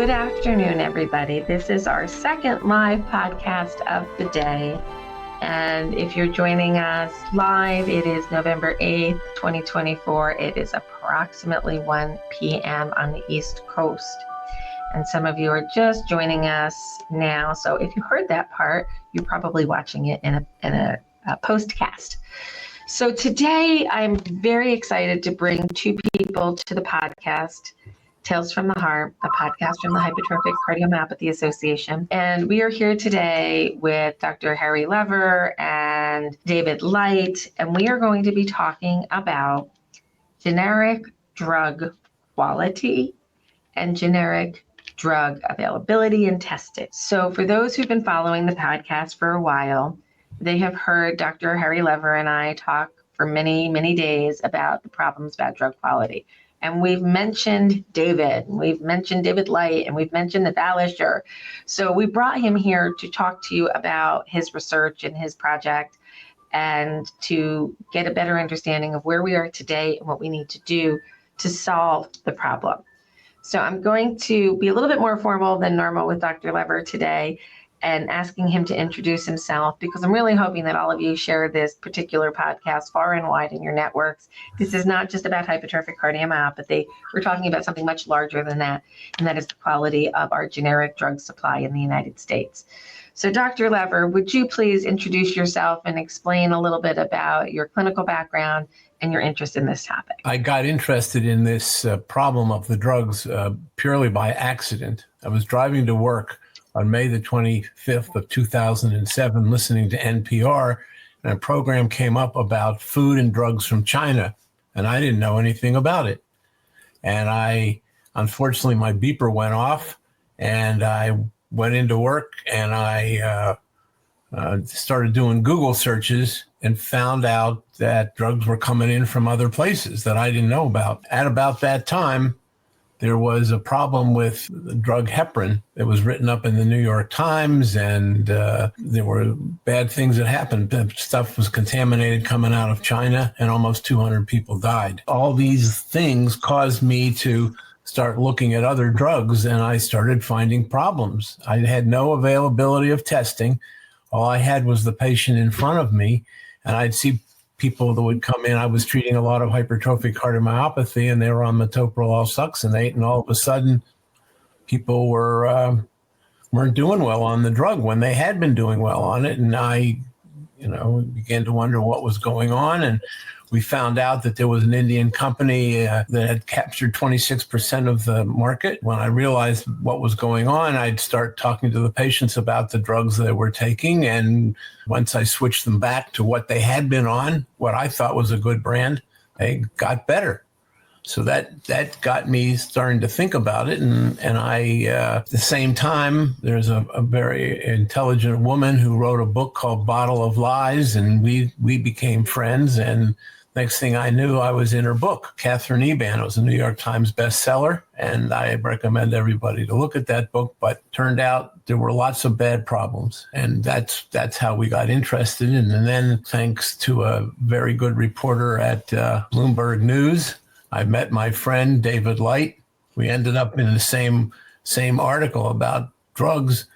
Good afternoon, everybody. This is our second live podcast of the day. And if you're joining us live, it is November 8th, 2024. It is approximately 1 p.m. on the East Coast. And some of you are just joining us now. So if you heard that part, you're probably watching it in a postcast. So today I'm very excited to bring two people to the podcast. Tales from the Heart, a podcast from the Hypertrophic Cardiomyopathy Association. And we are here today with Dr. Harry Lever and David Light, and we are going to be talking about generic drug quality and generic drug availability and testing. So for those who've been following the podcast for a while, they have heard Dr. Harry Lever and I talk for many, many days about the problems about drug quality. And we've mentioned David, and we've mentioned David Light, and we've mentioned the Valisher. So we brought him here to talk to you about his research and his project and to get a better understanding of where we are today and what we need to do to solve the problem. So I'm going to be a little bit more formal than normal with Dr. Lever today and asking him to introduce himself, because I'm really hoping that all of you share this particular podcast far and wide in your networks. This is not just about hypertrophic cardiomyopathy. We're talking about something much larger than that, and that is the quality of our generic drug supply in the United States. So Dr. Lever, would you please introduce yourself and explain a little bit about your clinical background and your interest in this topic? I got interested in this problem of the drugs purely by accident. I was driving to work on May the 25th of 2007, listening to NPR, and a program came up about food and drugs from China, and I didn't know anything about it. And unfortunately, my beeper went off, and I went into work, and I started doing Google searches and found out that drugs were coming in from other places that I didn't know about. At about that time, there was a problem with the drug heparin that was written up in the New York Times, and there were bad things that happened. The stuff was contaminated coming out of China, and almost 200 people died. All these things caused me to start looking at other drugs, and I started finding problems. I had no availability of testing. All I had was the patient in front of me, and I'd see people that would come in. I was treating a lot of hypertrophic cardiomyopathy, and they were on metoprolol succinate, and all of a sudden, people weren't doing well on the drug when they had been doing well on it. And I, began to wonder what was going on. And we found out that there was an Indian company that had captured 26% of the market. When I realized what was going on, I'd start talking to the patients about the drugs they were taking. And once I switched them back to what they had been on, what I thought was a good brand, they got better. So that got me starting to think about it. And I, at the same time, there's a very intelligent woman who wrote a book called Bottle of Lies, and we became friends. And next thing I knew, I was in her book. Catherine Eban. It was a New York Times bestseller, and I recommend everybody to look at that book. But turned out there were lots of bad problems, and that's how we got interested. And then, thanks to a very good reporter at Bloomberg News, I met my friend David Light. We ended up in the same article about drugs,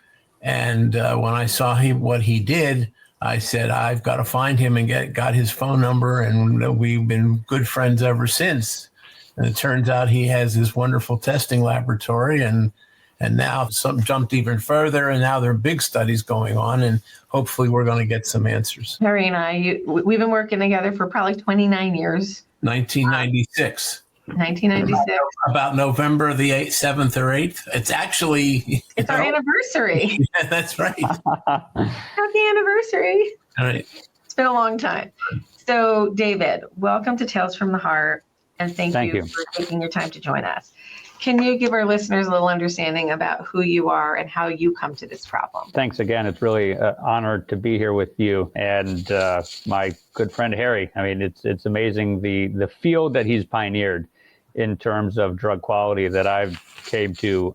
and when I saw what he did, I said, I've got to find him and got his phone number, and we've been good friends ever since. And it turns out he has this wonderful testing laboratory, and now something jumped even further, and now there are big studies going on, and hopefully we're going to get some answers. Harry and I, we've been working together for probably 29 years. 1996. 1996. About November the 7th or 8th. It's actually... It's our anniversary. Yeah, that's right. Happy anniversary. All right. It's been a long time. So, David, welcome to Tales from the Heart, and thank you for taking your time to join us. Can you give our listeners a little understanding about who you are and how you come to this problem? Thanks again. It's really an honor to be here with you and my good friend Harry. I mean, it's amazing the field that he's pioneered in terms of drug quality that I've came to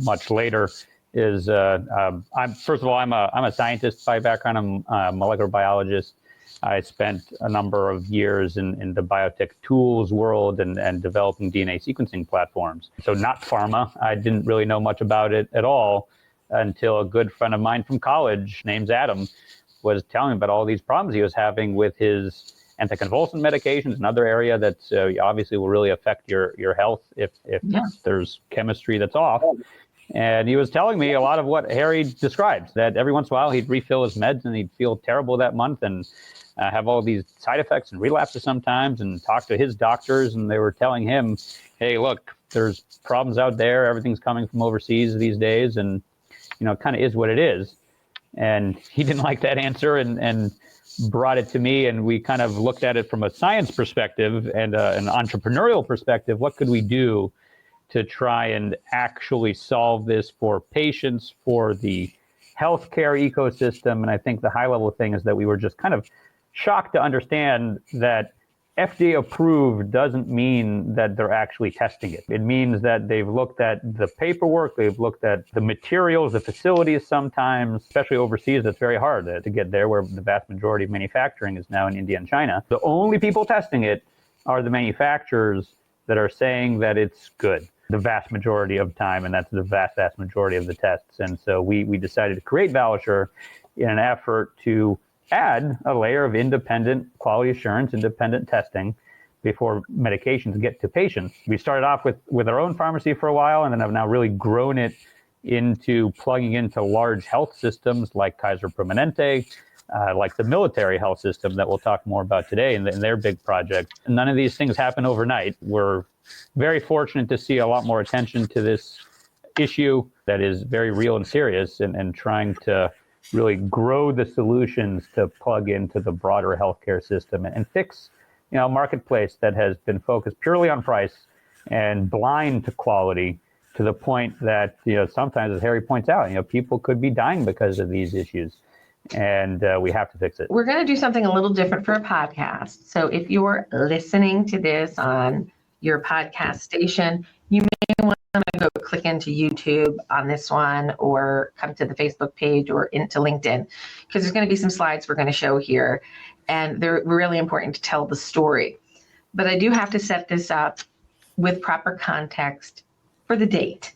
much later. I'm first of all, I'm a scientist by background. I'm a molecular biologist. I spent a number of years in the biotech tools world and developing DNA sequencing platforms. So not pharma. I didn't really know much about it at all until a good friend of mine from college, named Adam, was telling me about all these problems he was having with his anticonvulsant medications, another area that obviously will really affect your health if there's chemistry that's off. And he was telling me a lot of what Harry describes, that every once in a while he'd refill his meds and he'd feel terrible that month and have all these side effects and relapses sometimes, and talk to his doctors, and they were telling him, hey, look, there's problems out there. Everything's coming from overseas these days, and it kind of is what it is. And he didn't like that answer and brought it to me, and we kind of looked at it from a science perspective and an entrepreneurial perspective. What could we do to try and actually solve this for patients, for the healthcare ecosystem? And I think the high level thing is that we were just kind of shocked to understand that FDA approved doesn't mean that they're actually testing it. It means that they've looked at the paperwork, they've looked at the materials, the facilities sometimes, especially overseas. It's very hard to get there, where the vast majority of manufacturing is now in India and China. The only people testing it are the manufacturers that are saying that it's good the vast majority of time, and that's the vast majority of the tests. And so we decided to create Valisure in an effort to add a layer of independent quality assurance, independent testing before medications get to patients. We started off with our own pharmacy for a while, and then have now really grown it into plugging into large health systems like Kaiser Permanente, like the military health system that we'll talk more about today in their big project. And none of these things happen overnight. We're very fortunate to see a lot more attention to this issue that is very real and serious, and trying to really grow the solutions to plug into the broader healthcare system and fix, a marketplace that has been focused purely on price and blind to quality, to the point that, sometimes, as Harry points out, people could be dying because of these issues. And we have to fix it. We're going to do something a little different for a podcast. So if you're listening to this on your podcast station, you may want to go click into YouTube on this one, or come to the Facebook page or into LinkedIn, because there's going to be some slides we're going to show here, and they're really important to tell the story. But I do have to set this up with proper context for the date.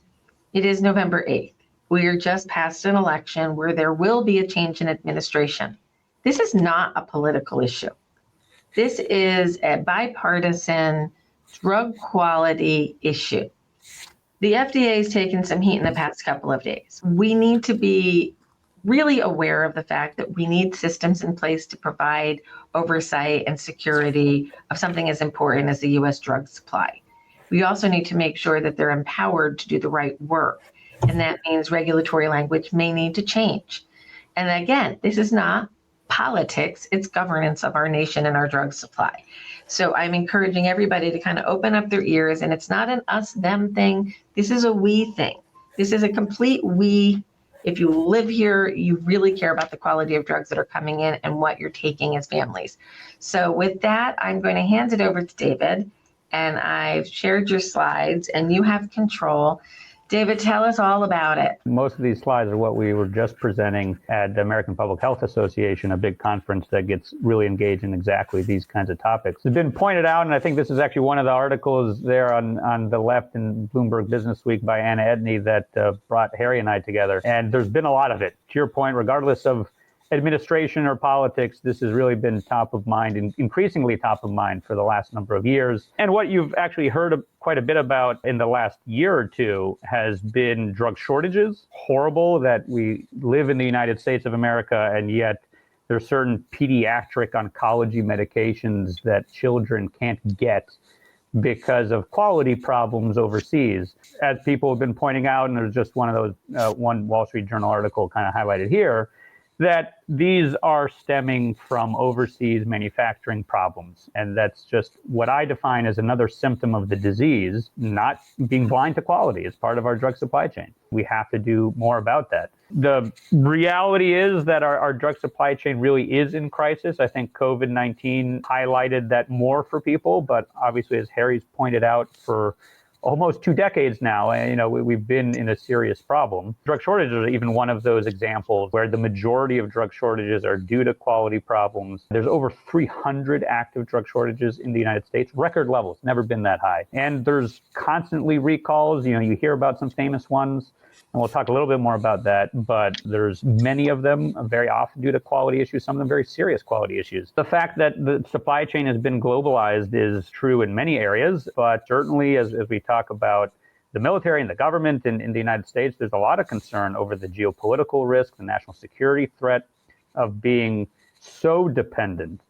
It is November 8th. We are just past an election where there will be a change in administration. This is not a political issue. This is a bipartisan drug quality issue. The FDA has taken some heat in the past couple of days. We need to be really aware of the fact that we need systems in place to provide oversight and security of something as important as the U.S. drug supply. We also need to make sure that they're empowered to do the right work. And that means regulatory language may need to change. And again, this is not politics, it's governance of our nation and our drug supply. So I'm encouraging everybody to kind of open up their ears, and it's not an us, them thing. This is a we thing. This is a complete we. If you live here, you really care about the quality of drugs that are coming in and what you're taking as families. So with that, I'm going to hand it over to David, and I've shared your slides and you have control. David, tell us all about it. Most of these slides are what we were just presenting at the American Public Health Association, a big conference that gets really engaged in exactly these kinds of topics. It's been pointed out, and I think this is actually one of the articles there on the left in Bloomberg Business Week by Anna Edney that brought Harry and I together. And there's been a lot of it. To your point, regardless of administration or politics, this has really been top of mind and increasingly top of mind for the last number of years. And what you've actually heard quite a bit about in the last year or two has been drug shortages. Horrible that we live in the United States of America, and yet there's certain pediatric oncology medications that children can't get because of quality problems overseas. As people have been pointing out, and there's just one of those, one Wall Street Journal article kind of highlighted here, that these are stemming from overseas manufacturing problems. And that's just what I define as another symptom of the disease, not being blind to quality as part of our drug supply chain. We have to do more about that. The reality is that our drug supply chain really is in crisis. I think COVID-19 highlighted that more for people, but obviously, as Harry's pointed out for almost 2 decades now. And, we've been in a serious problem. Drug shortages are even one of those examples where the majority of drug shortages are due to quality problems. There's over 300 active drug shortages in the United States, record levels, never been that high. And there's constantly recalls. You hear about some famous ones. And we'll talk a little bit more about that, but there's many of them very often due to quality issues, some of them very serious quality issues. The fact that the supply chain has been globalized is true in many areas, but certainly as we talk about the military and the government in the United States, there's a lot of concern over the geopolitical risk, the national security threat of being so dependent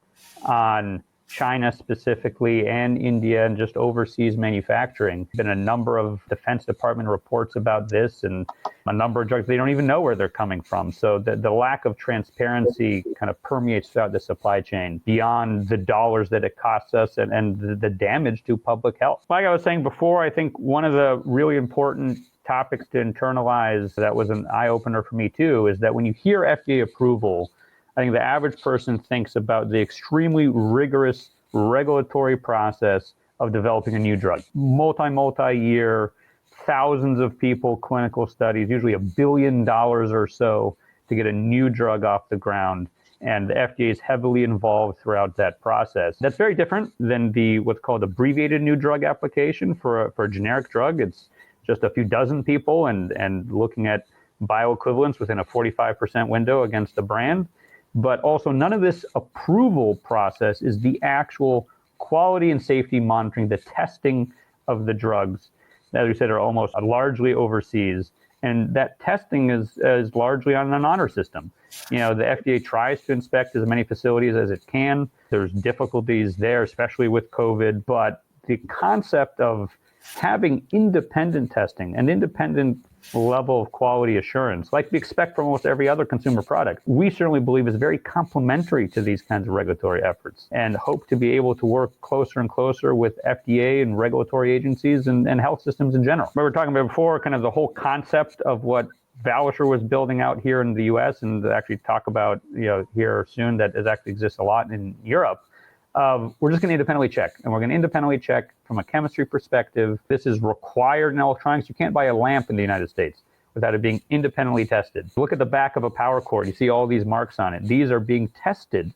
on China specifically and India and just overseas manufacturing. Been a number of Defense Department reports about this and a number of drugs, they don't even know where they're coming from. So the lack of transparency kind of permeates throughout the supply chain beyond the dollars that it costs us and the damage to public health. Like I was saying before, I think one of the really important topics to internalize that was an eye-opener for me too is that when you hear FDA approval, I think the average person thinks about the extremely rigorous regulatory process of developing a new drug. Multi-year, thousands of people, clinical studies, usually $1 billion or so to get a new drug off the ground. And the FDA is heavily involved throughout that process. That's very different than what's called abbreviated new drug application for a generic drug. It's just a few dozen people and looking at bioequivalence within a 45% window against the brand. But also none of this approval process is the actual quality and safety monitoring, the testing of the drugs, as we said, are almost largely overseas. And that testing is largely on an honor system. The FDA tries to inspect as many facilities as it can. There's difficulties there, especially with COVID. But the concept of having independent testing, an independent level of quality assurance, like we expect from almost every other consumer product, we certainly believe is very complementary to these kinds of regulatory efforts and hope to be able to work closer and closer with FDA and regulatory agencies and health systems in general. We were talking about before, kind of the whole concept of what Valisure was building out here in the US and actually talk about here soon that actually exists a lot in Europe. We're just going to independently check, and we're going to independently check from a chemistry perspective. This is required in electronics. You can't buy a lamp in the United States without it being independently tested. Look at the back of a power cord. You see all these marks on it. These are being tested,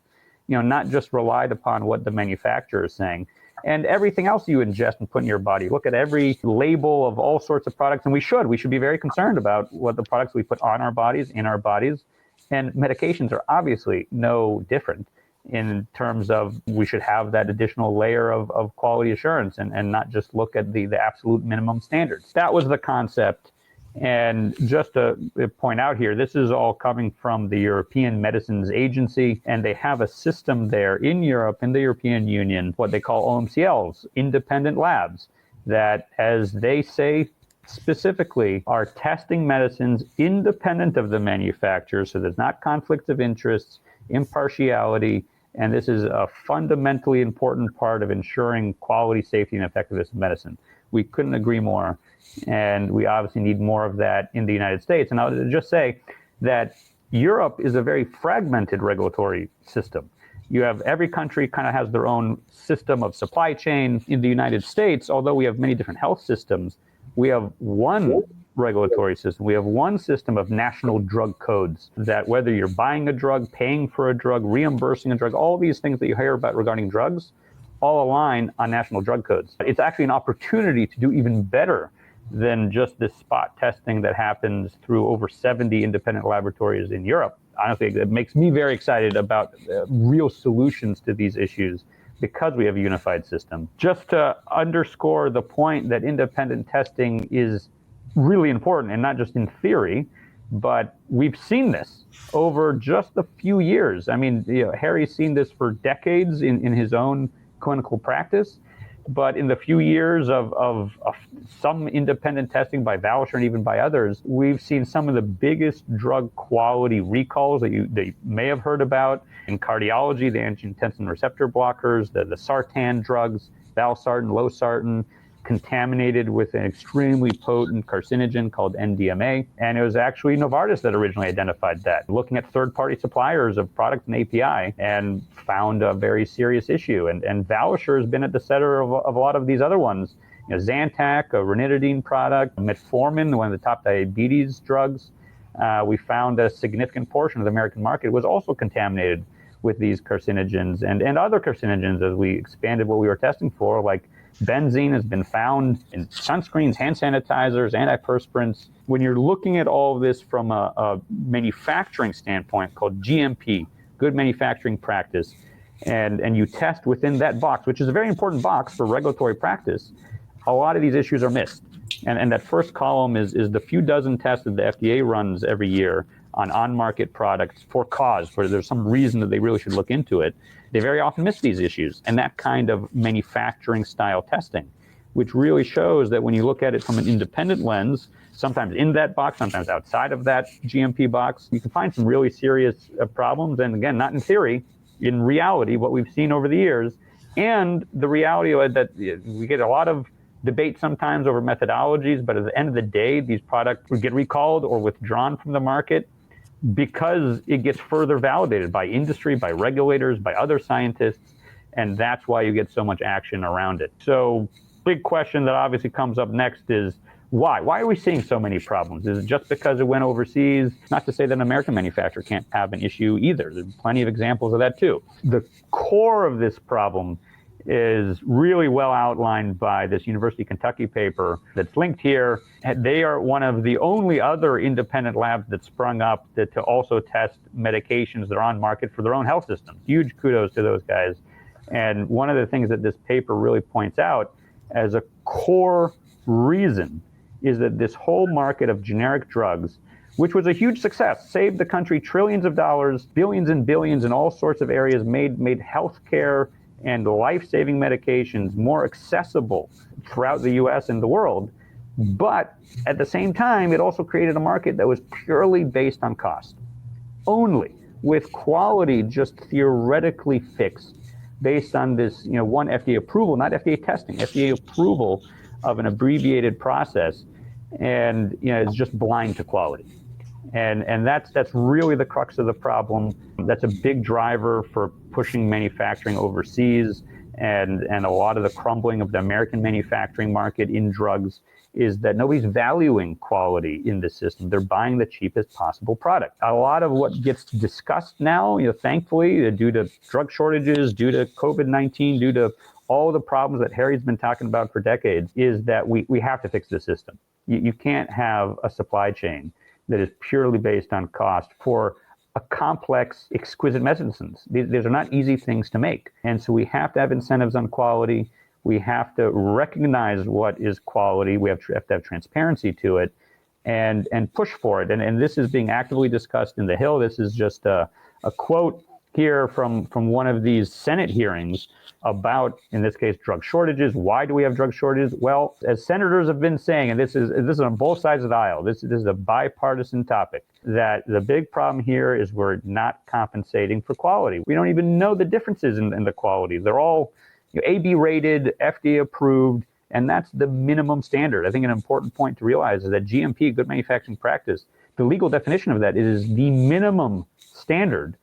not just relied upon what the manufacturer is saying. And everything else you ingest and put in your body. Look at every label of all sorts of products, and we should be very concerned about what the products we put on our bodies, in our bodies. And medications are obviously no different in terms of we should have that additional layer of quality assurance and not just look at the absolute minimum standards. That was the concept. And just to point out here, this is all coming from the European Medicines Agency, and they have a system there in Europe, in the European Union, what they call OMCLs, independent labs, that, as they say specifically, are testing medicines independent of the manufacturer, so there's not conflicts of interests, impartiality. And this is a fundamentally important part of ensuring quality, safety, and effectiveness of medicine. We couldn't agree more. And we obviously need more of that in the United States. And I'll just say that Europe is a very fragmented regulatory system. You have every country kind of has their own system of supply chain. In the United States, although we have many different health systems, we have one regulatory system. We have one system of national drug codes that whether you're buying a drug, paying for a drug, reimbursing a drug, all these things that you hear about regarding drugs, all align on national drug codes. It's actually an opportunity to do even better than just this spot testing that happens through over 70 independent laboratories in Europe. Honestly, it makes me very excited about real solutions to these issues because we have a unified system. Just to underscore the point that independent testing is really important, and not just in theory, but we've seen this over just a few years. I mean, Harry's seen this for decades in his own clinical practice, but in the few years of some independent testing by Valisure and even by others, we've seen some of the biggest drug quality recalls that you may have heard about in cardiology, the angiotensin receptor blockers, the sartan drugs, valsartan, losartan, contaminated with an extremely potent carcinogen called NDMA. And it was actually Novartis that originally identified that, looking at third-party suppliers of products and API, and found a very serious issue. And Valisure has been at the center of a lot of these other ones Zantac, a ranitidine product, metformin, one of the top diabetes drugs. We found a significant portion of the American market was also contaminated with these carcinogens and other carcinogens as we expanded what we were testing for, like benzene has been found in sunscreens, hand sanitizers, antiperspirants. When you're looking at all of this from a manufacturing standpoint called GMP, good manufacturing practice, and you test within that box, which is a very important box for regulatory practice, a lot of these issues are missed. And that first column is the few dozen tests that the FDA runs every year on-market products for cause, where there's some reason that they really should look into it. They very often miss these issues and that kind of manufacturing style testing, which really shows that when you look at it from an independent lens, sometimes in that box, sometimes outside of that GMP box, you can find some really serious problems. And again, not in theory, in reality, what we've seen over the years, and the reality that we get a lot of debate sometimes over methodologies, but at the end of the day, these products would get recalled or withdrawn from the market because it gets further validated by industry, by regulators, by other scientists, and that's why you get so much action around it. So big question that obviously comes up next is why? Why are we seeing so many problems? Is it just because it went overseas? Not to say that an American manufacturer can't have an issue either. There's plenty of examples of that too. The core of this problem is really well outlined by this University of Kentucky paper that's linked here. They are one of the only other independent labs that sprung up to also test medications that are on market for their own health systems. Huge kudos to those guys. And one of the things that this paper really points out as a core reason is that this whole market of generic drugs, which was a huge success, saved the country trillions of dollars, billions and billions in all sorts of areas, made healthcare and life-saving medications more accessible throughout the US and the world. But at the same time, it also created a market that was purely based on cost, only, with quality just theoretically fixed based on this, one FDA approval, not FDA testing, FDA approval of an abbreviated process, and it's just blind to quality. And that's really the crux of the problem. That's a big driver for pushing manufacturing overseas, and a lot of the crumbling of the American manufacturing market in drugs is that nobody's valuing quality in the system. They're buying the cheapest possible product. A lot of what gets discussed now, thankfully, due to drug shortages, due to COVID-19, due to all the problems that Harry's been talking about for decades, is that we have to fix the system. You can't have a supply chain that is purely based on cost for a complex, exquisite medicines. These are not easy things to make. And so we have to have incentives on quality. We have to recognize what is quality. We have to have transparency to it and push for it. And this is being actively discussed in the Hill. This is just a quote here from one of these Senate hearings about, in this case, drug shortages. Why do we have drug shortages? Well, as senators have been saying, and this is on both sides of the aisle, this is a bipartisan topic, that the big problem here is we're not compensating for quality. We don't even know the differences in the quality. They're all AB rated, FDA approved, and that's the minimum standard. I think an important point to realize is that GMP, good manufacturing practice, the legal definition of that is the minimum standard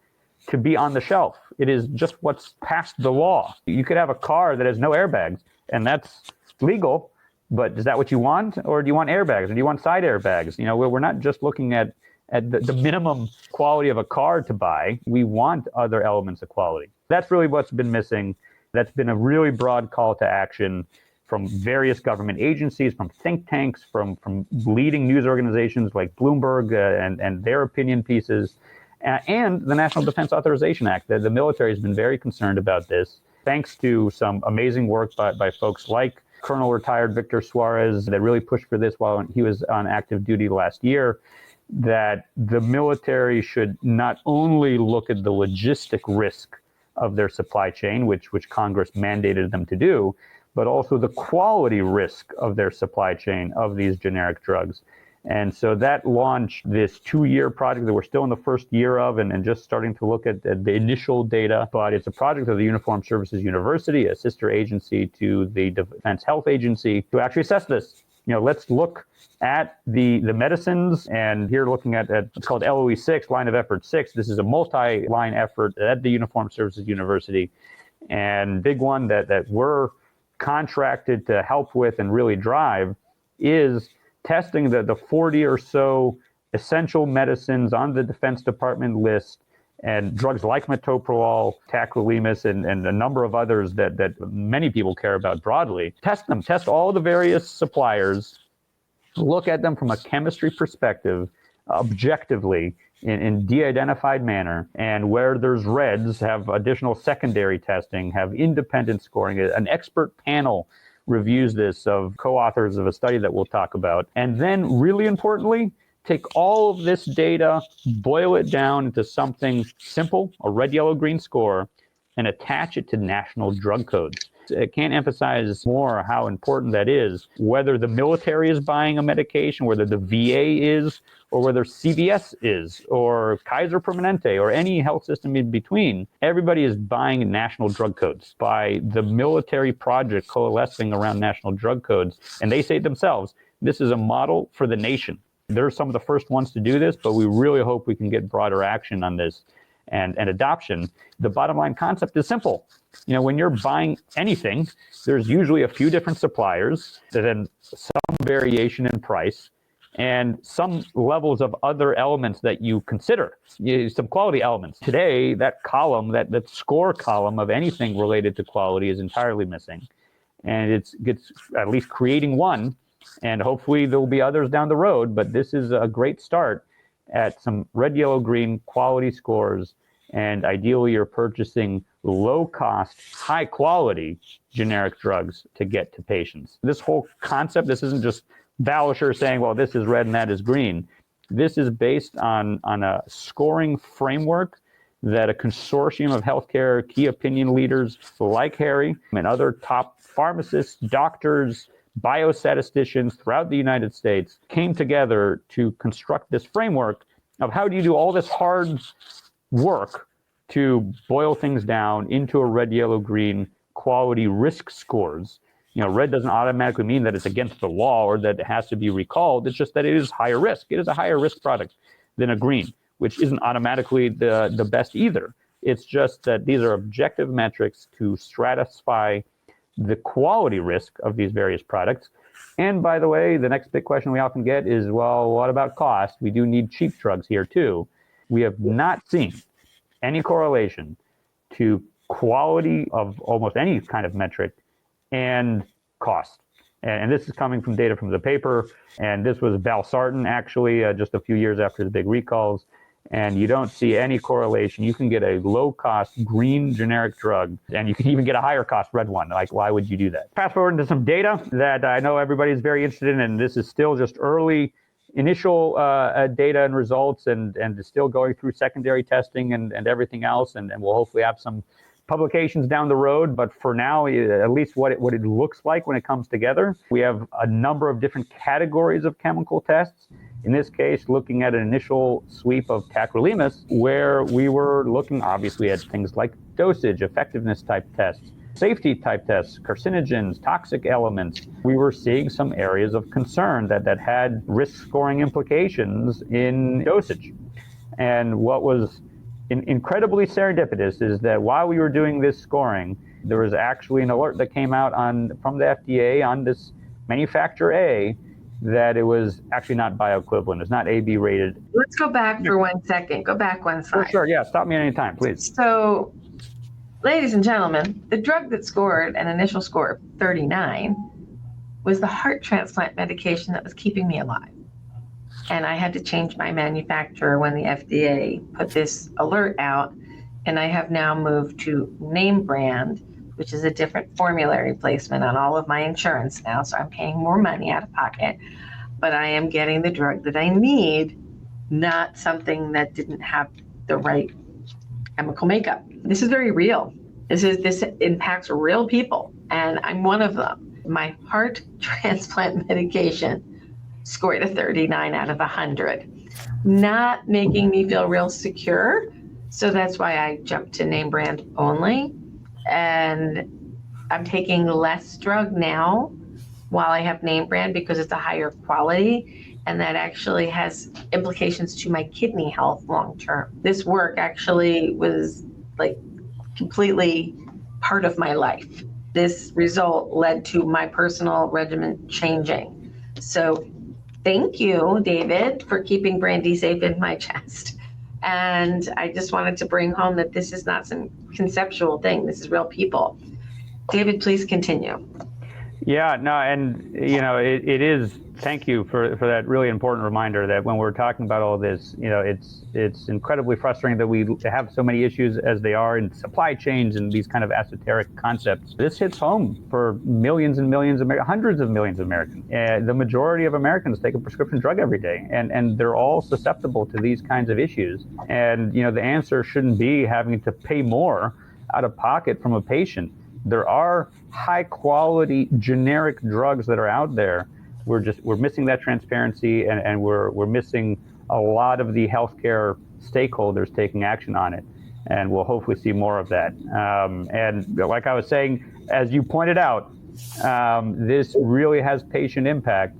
to be on the shelf. It is just what's past the law. You could have a car that has no airbags, and that's legal, but is that what you want? Or do you want airbags? Or do you want side airbags? We're not just looking at the minimum quality of a car to buy. We want other elements of quality. That's really what's been missing. That's been a really broad call to action from various government agencies, from think tanks, from leading news organizations like Bloomberg and their opinion pieces. And the National Defense Authorization Act. The military has been very concerned about this, thanks to some amazing work by folks like Colonel retired Victor Suarez that really pushed for this while he was on active duty last year, that the military should not only look at the logistic risk of their supply chain, which Congress mandated them to do, but also the quality risk of their supply chain of these generic drugs. And so that launched this 2-year project that we're still in the first year of and just starting to look at the initial data. But it's a project of the Uniformed Services University, a sister agency to the Defense Health Agency, to actually assess this. Let's look at the medicines, and here looking at it's called LOE 6, Line of Effort 6. This is a multi-line effort at the Uniformed Services University, and big one that we're contracted to help with and really drive is testing the 40 or so essential medicines on the Defense Department list, and drugs like metoprolol, tacrolimus, and a number of others that many people care about broadly. Test them, test all the various suppliers, look at them from a chemistry perspective, objectively, in de-identified manner, and where there's reds, have additional secondary testing, have independent scoring. An expert panel reviews this of co-authors of a study that we'll talk about. And then, really importantly, take all of this data, boil it down into something simple, a red, yellow, green score, and attach it to national drug codes. I can't emphasize more how important that is, whether the military is buying a medication, whether the VA is, or whether CVS is, or Kaiser Permanente, or any health system in between. Everybody is buying national drug codes by the military project coalescing around national drug codes. And they say themselves, this is a model for the nation. They're some of the first ones to do this, but we really hope we can get broader action on this and adoption. The bottom line concept is simple. When you're buying anything, there's usually a few different suppliers, then some variation in price, and some levels of other elements that you consider, some quality elements. Today, that column, that score column of anything related to quality is entirely missing. And it's at least creating one, and hopefully there'll be others down the road, but this is a great start at some red, yellow, green quality scores. And ideally, you're purchasing low-cost, high-quality generic drugs to get to patients. This whole concept, this isn't just Valisher saying, well, this is red and that is green. This is based on a scoring framework that a consortium of healthcare key opinion leaders like Harry and other top pharmacists, doctors, biostatisticians throughout the United States came together to construct this framework of how do you do all this hard work to boil things down into a red, yellow, green quality risk scores. Red doesn't automatically mean that it's against the law or that it has to be recalled. It's just that it is higher risk. It is a higher risk product than a green, which isn't automatically the best either. It's just that these are objective metrics to stratify the quality risk of these various products. And by the way, the next big question we often get is, well, what about cost? We do need cheap drugs here too. We have not seen any correlation to quality of almost any kind of metric and cost. And this is coming from data from the paper. And this was valsartan, actually, just a few years after the big recalls. And you don't see any correlation. You can get a low-cost green generic drug, and you can even get a higher-cost red one. Like, why would you do that? Fast forward into some data that I know everybody's very interested in, and this is still just early initial data and results, and is still going through secondary testing and everything else, and we'll hopefully have some publications down the road. But for now, at least what it looks like when it comes together, we have a number of different categories of chemical tests. In this case, looking at an initial sweep of tacrolimus, where we were looking obviously at things like dosage, effectiveness type tests, safety type tests, carcinogens, toxic elements. We were seeing some areas of concern that had risk scoring implications in dosage. And what was incredibly serendipitous is that while we were doing this scoring, there was actually an alert that came out from the FDA on this manufacturer A that it was actually not bioequivalent. It's not AB rated. Let's go back for 1 second. Go back one slide. For sure, yeah. Stop me at any time, please. So, ladies and gentlemen, the drug that scored an initial score of 39 was the heart transplant medication that was keeping me alive. And I had to change my manufacturer when the FDA put this alert out. And I have now moved to name brand, which is a different formulary placement on all of my insurance now. So I'm paying more money out of pocket, but I am getting the drug that I need, not something that didn't have the right chemical makeup. This is very real. This impacts real people, and I'm one of them. My heart transplant medication scored a 39 out of 100, not making me feel real secure. So that's why I jumped to name brand only. And I'm taking less drug now while I have name brand because it's a higher quality, and that actually has implications to my kidney health long term. This work actually was like completely part of my life. this result led to my personal regimen changing. So thank you, David, for keeping Brandy safe in my chest. And I just wanted to bring home that this is not some conceptual thing. This is real people. David, please continue. Yeah, no, and it is. Thank you for that really important reminder that when we're talking about all this, it's incredibly frustrating that we have so many issues as they are in supply chains and these kind of esoteric concepts. This hits home for millions and millions of hundreds of millions of Americans. The majority of Americans take a prescription drug every day, and they're all susceptible to these kinds of issues. And the answer shouldn't be having to pay more out of pocket from a patient. There are high quality generic drugs that are out there. We're missing that transparency, and we're missing a lot of the healthcare stakeholders taking action on it. And we'll hopefully see more of that. And like I was saying, as you pointed out, this really has patient impact.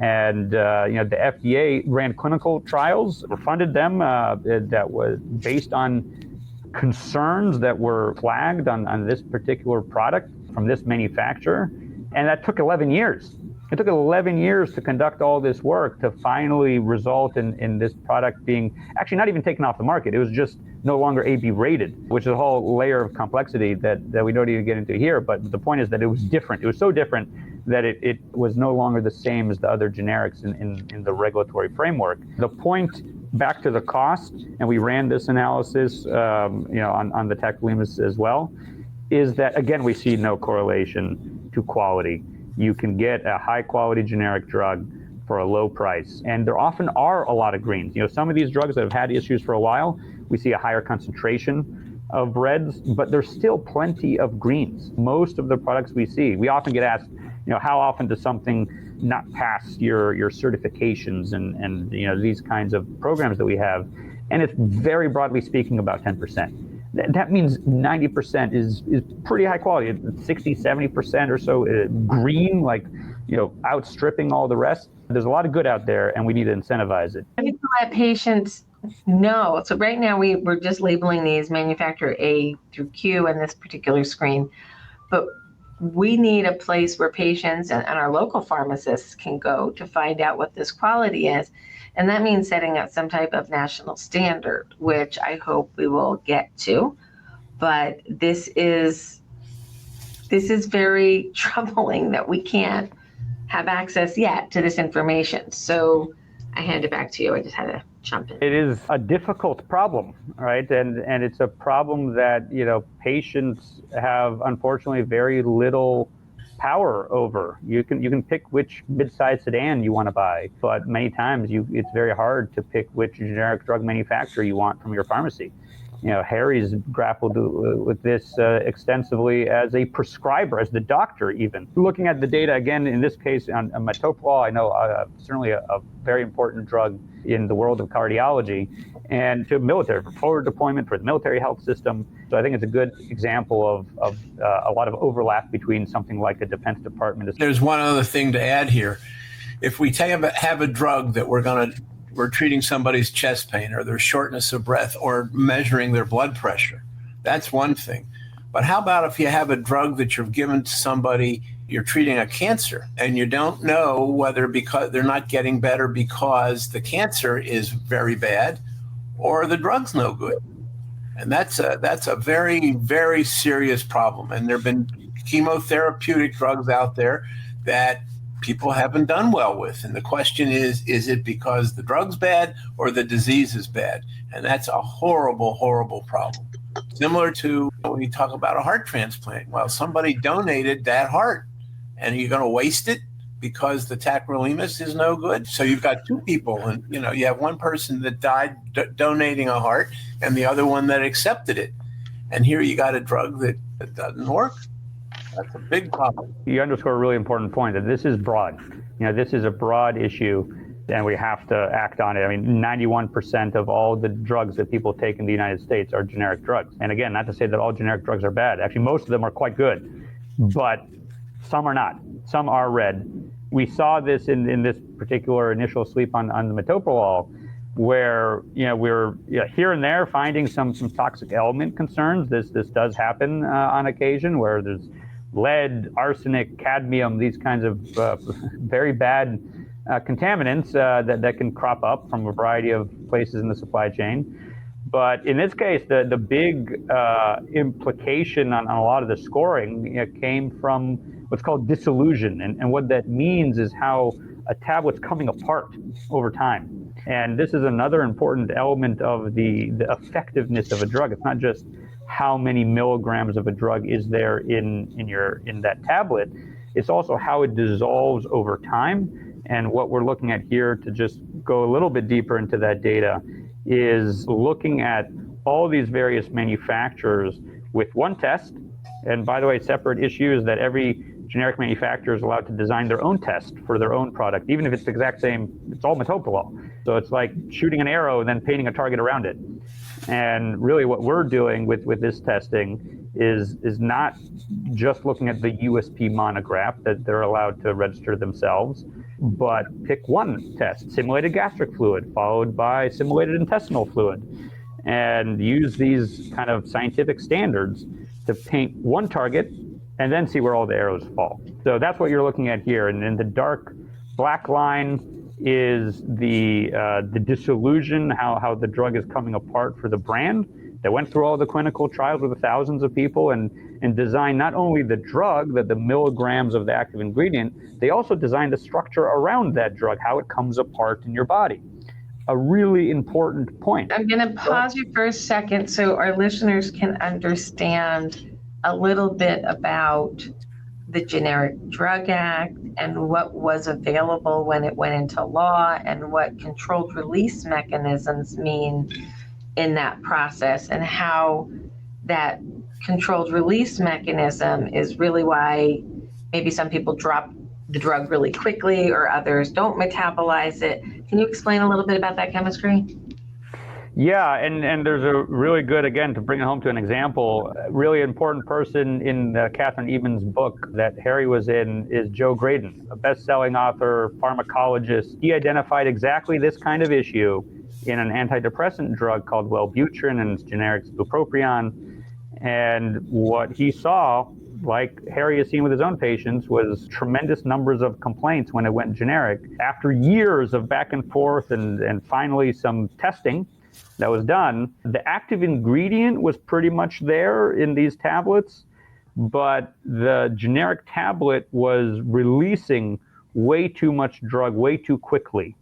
And the FDA ran clinical trials, funded them that was based on concerns that were flagged on this particular product from this manufacturer. And that took 11 years. It took 11 years to conduct all this work to finally result in this product being actually not even taken off the market. It was just no longer AB rated, which is a whole layer of complexity that we don't even get into here. But the point is that it was different. It was so different that it was no longer the same as the other generics in the regulatory framework. The point, back to the cost, and we ran this analysis on the tacrolimus as well, is that, again, we see no correlation to quality. You can get a high quality generic drug for a low price. And there often are a lot of greens. Some of these drugs that have had issues for a while, we see a higher concentration of reds, but there's still plenty of greens. Most of the products we see, we often get asked, how often does something not pass your certifications and these kinds of programs that we have? And it's very broadly speaking about 10%. That means 90% is pretty high quality. It's 60, 70% or so green, like, outstripping all the rest. There's a lot of good out there, and we need to incentivize it. I need to let patients know. So right now we're just labeling these manufacturer A through Q in this particular screen, but we need a place where patients and our local pharmacists can go to find out what this quality is. And that means setting up some type of national standard, which I hope we will get to. But this is very troubling that we can't have access yet to this information. So I hand it back to you. I just had to jump in. It is a difficult problem, right? And it's a problem that, patients have, unfortunately, very little power over. You can pick which mid-sized sedan you want to buy, but many times it's very hard to pick which generic drug manufacturer you want from your pharmacy. Harry's grappled with this extensively as a prescriber, as the doctor even. Looking at the data, again, in this case, on metoprolol, I know certainly a very important drug in the world of cardiology, and to military, for forward deployment, for the military health system. So I think it's a good example of a lot of overlap between something like the Defense Department. There's one other thing to add here. If we have a drug that we're treating somebody's chest pain or their shortness of breath or measuring their blood pressure, that's one thing. But how about if you have a drug that you're giving to somebody, you're treating a cancer, and you don't know whether because they're not getting better because the cancer is very bad or the drug's no good. And that's a very, very serious problem. And there have been chemotherapeutic drugs out there that people haven't done well with. And the question is it because the drug's bad or the disease is bad? And that's a horrible, horrible problem. Similar to when you talk about a heart transplant. Well, somebody donated that heart, and you're going to waste it because the tacrolimus is no good. So you've got two people, and you have one person that died donating a heart and the other one that accepted it. And here you got a drug that doesn't work. That's a big problem. You underscore a really important point that this is broad. This is a broad issue, and we have to act on it. I mean, 91% of all the drugs that people take in the United States are generic drugs. And again, not to say that all generic drugs are bad. Actually, most of them are quite good, but some are not. Some are red. We saw this in this particular initial sweep on the metoprolol, where we're here and there finding some toxic element concerns. This does happen on occasion, where there's lead, arsenic, cadmium, these kinds of very bad contaminants that can crop up from a variety of places in the supply chain. But in this case, the big implication on a lot of the scoring came from what's called dissolution. And what that means is how a tablet's coming apart over time. And this is another important element of the effectiveness of a drug. It's not just how many milligrams of a drug is there in that tablet. It's also how it dissolves over time. And what we're looking at here, to just go a little bit deeper into that data, is looking at all these various manufacturers with one test. And by the way, separate issue is that every generic manufacturer is allowed to design their own test for their own product, even if it's the exact same. It's all metoprolol. So it's like shooting an arrow and then painting a target around it. And really what we're doing with this testing is not just looking at the USP monograph that they're allowed to register themselves, but pick one test, simulated gastric fluid, followed by simulated intestinal fluid, and use these kind of scientific standards to paint one target and then see where all the arrows fall. So that's what you're looking at here. And in the dark black line is the dissolution, how the drug is coming apart for the brand. They went through all the clinical trials with thousands of people and designed not only the drug, the milligrams of the active ingredient, they also designed the structure around that drug, how it comes apart in your body. A really important point. I'm going to pause you for a second so our listeners can understand a little bit about the Generic Drug Act and what was available when it went into law and what controlled release mechanisms mean in that process, and how that controlled release mechanism is really why maybe some people drop the drug really quickly or others don't metabolize it. Can you explain a little bit about that chemistry? Yeah, and there's a really good, again, to bring it home to an example, a really important person in Catherine Eben's book that Harry was in is Joe Graydon, a best-selling author, pharmacologist. He identified exactly this kind of issue in an antidepressant drug called Wellbutrin, and its generic bupropion. And what he saw, like Harry has seen with his own patients, was tremendous numbers of complaints when it went generic. After years of back and forth and finally some testing that was done, the active ingredient was pretty much there in these tablets, but the generic tablet was releasing way too much drug way too quickly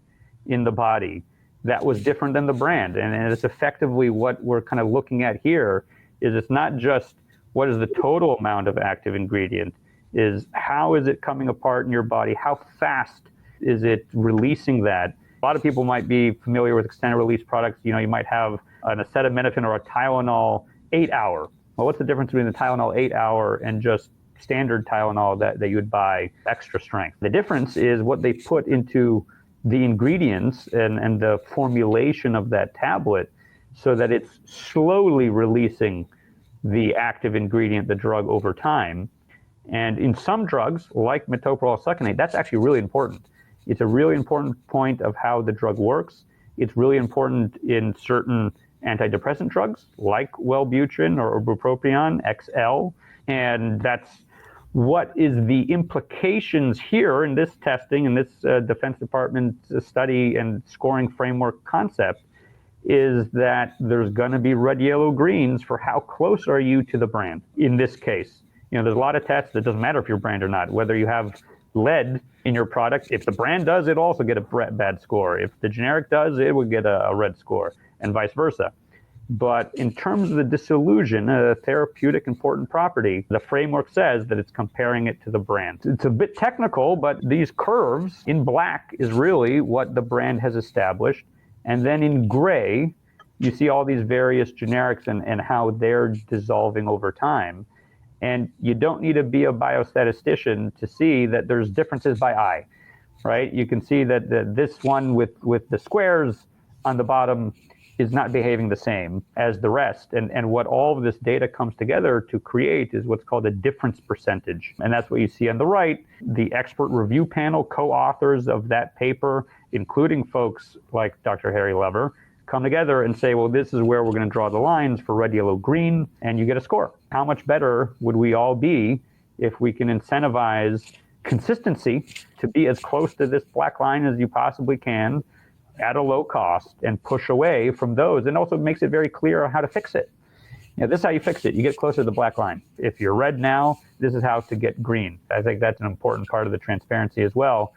in the body. That was different than the brand. And it's effectively what we're kind of looking at here, is it's not just what is the total amount of active ingredient, is how is it coming apart in your body? How fast is it releasing that? A lot of people might be familiar with extended release products. You know, you might have an acetaminophen or a Tylenol 8-hour. Well, what's the difference between the Tylenol 8-hour and just standard Tylenol that you would buy extra strength? The difference is what they put into the ingredients and the formulation of that tablet, so that it's slowly releasing the active ingredient, the drug, over time. And in some drugs, like metoprolol succinate, that's actually really important. It's a really important point of how the drug works. It's really important in certain antidepressant drugs, like Wellbutrin or bupropion XL. And that's what is the implications here in this testing, in this Defense Department study and scoring framework concept, is that there's going to be red, yellow, greens for how close are you to the brand. In this case, you know, there's a lot of tests that doesn't matter if you're brand or not, whether you have lead in your product. If the brand does, it'll also get a bad score. If the generic does, it would get a red score, and vice versa. But in terms of the dissolution, a therapeutic important property, the framework says that it's comparing it to the brand. It's a bit technical, but these curves in black is really what the brand has established. And then in gray, you see all these various generics and how they're dissolving over time. And you don't need to be a biostatistician to see that there's differences by eye, right? You can see that this one with the squares on the bottom is not behaving the same as the rest. And what all of this data comes together to create is what's called a difference percentage. And that's what you see on the right. The expert review panel, co-authors of that paper, including folks like Dr. Harry Lever, come together and say, well, this is where we're going to draw the lines for red, yellow, green, and you get a score. How much better would we all be if we can incentivize consistency to be as close to this black line as you possibly can at a low cost and push away from those, and also makes it very clear how to fix it. This is how you fix it. You get closer to the black line. If you're red now, this is how to get green. I think that's an important part of the transparency as well.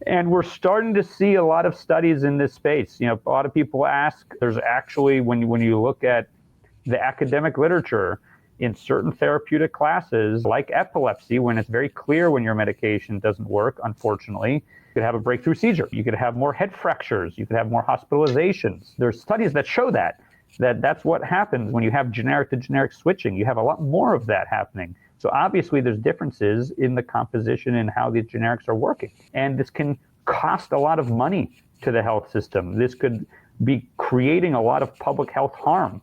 And we're starting to see a lot of studies in this space. A lot of people ask, there's actually, when you look at the academic literature in certain therapeutic classes, like epilepsy, when it's very clear when your medication doesn't work, unfortunately, you could have a breakthrough seizure. You could have more head fractures. You could have more hospitalizations. There's studies that show that's what happens when you have generic to generic switching. You have a lot more of that happening. So obviously there's differences in the composition and how these generics are working. And this can cost a lot of money to the health system. This could be creating a lot of public health harm.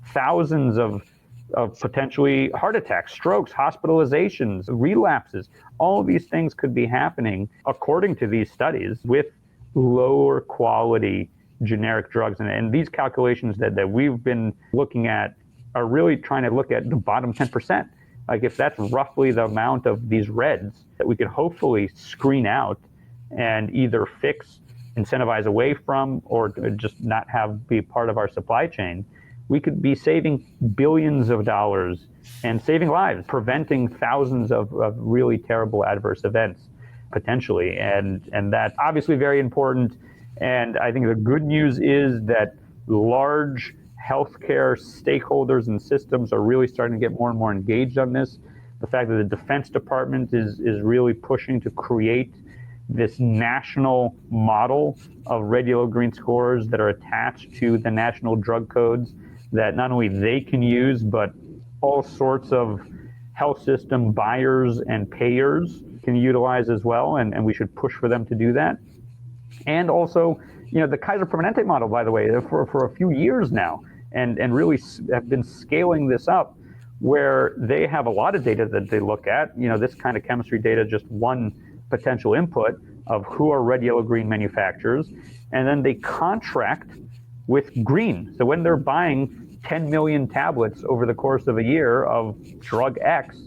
Thousands of potentially heart attacks, strokes, hospitalizations, relapses. All of these things could be happening, according to these studies, with lower quality generic drugs. And these calculations that we've been looking at are really trying to look at the bottom 10%. Like if that's roughly the amount of these reds that we could hopefully screen out and either fix, incentivize away from, or just not be part of our supply chain, we could be saving billions of dollars and saving lives, preventing thousands of really terrible adverse events potentially. And that's obviously very important. And I think the good news is that large healthcare stakeholders and systems are really starting to get more and more engaged on this. The fact that the Defense Department is really pushing to create this national model of red, yellow, green scores that are attached to the national drug codes that not only they can use, but all sorts of health system buyers and payers can utilize as well. And we should push for them to do that. And also, the Kaiser Permanente model, by the way, for a few years now, and really have been scaling this up, where they have a lot of data that they look at. This kind of chemistry data, just one potential input of who are red, yellow, green manufacturers, and then they contract with green. So when they're buying 10 million tablets over the course of a year of drug X,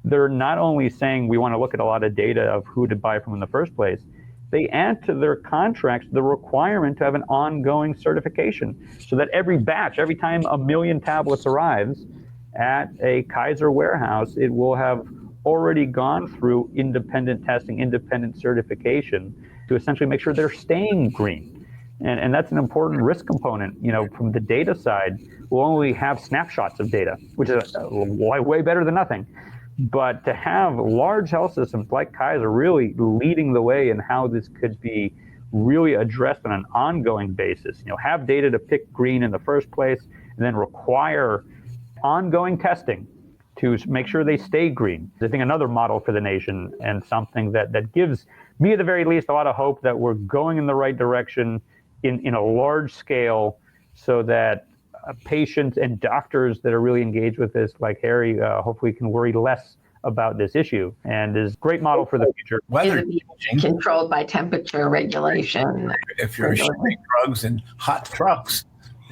they're not only saying we want to look at a lot of data of who to buy from in the first place, they add to their contracts the requirement to have an ongoing certification, so that every batch, every time 1 million tablets arrives at a Kaiser warehouse, it will have already gone through independent testing, independent certification to essentially make sure they're staying green. And that's an important risk component. From the data side, we'll only have snapshots of data, which is way better than nothing. But to have large health systems like Kaiser really leading the way in how this could be really addressed on an ongoing basis, have data to pick green in the first place, and then require ongoing testing to make sure they stay green. I think another model for the nation, and something that gives me at the very least a lot of hope that we're going in the right direction in a large scale, so that patients and doctors that are really engaged with this, like Harry, hopefully can worry less about this issue, and is a great model for the future. Weather controlled by temperature regulation. If you're shipping drugs in hot trucks,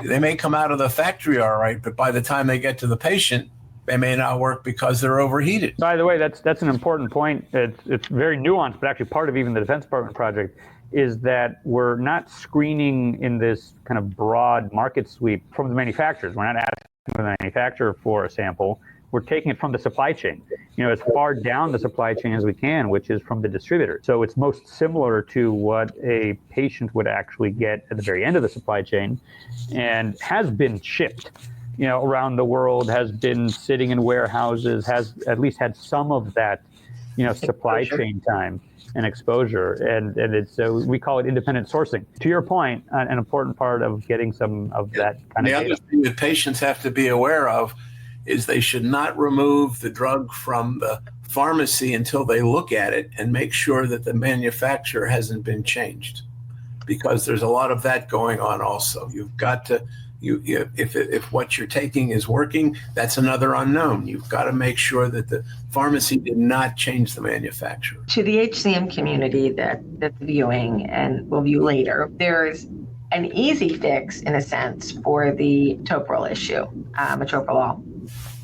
they may come out of the factory all right, but by the time they get to the patient, they may not work because they're overheated. By the way, that's an important point. It's very nuanced, but actually part of even the Defense Department project is that we're not screening in this kind of broad market sweep from the manufacturers. We're not asking the manufacturer for a sample. We're taking it from the supply chain, as far down the supply chain as we can, which is from the distributor. So it's most similar to what a patient would actually get at the very end of the supply chain, and has been shipped, around the world, has been sitting in warehouses, has at least had some of that, supply chain time and exposure, and it's we call it independent sourcing. To your point, an important part of getting some of that kind of data. The other thing that patients have to be aware of is they should not remove the drug from the pharmacy until they look at it and make sure that the manufacturer hasn't been changed, because there's a lot of that going on also. You've got to, if what you're taking is working, that's another unknown. You've got to make sure that the pharmacy did not change the manufacturer. To the HCM community that's viewing and will view later, there's an easy fix, in a sense, for the toprol issue, metoprolol.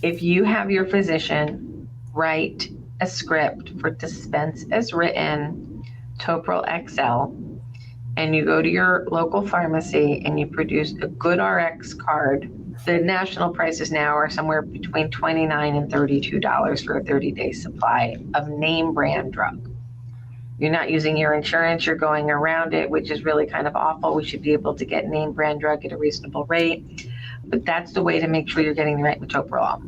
If you have your physician write a script for dispense as written Toprol XL, and you go to your local pharmacy and you produce a good RX card, the national prices now are somewhere between $29 and $32 for a 30-day supply of name brand drug. You're not using your insurance, you're going around it, which is really kind of awful. We should be able to get name brand drug at a reasonable rate, but that's the way to make sure you're getting the right metoprolol.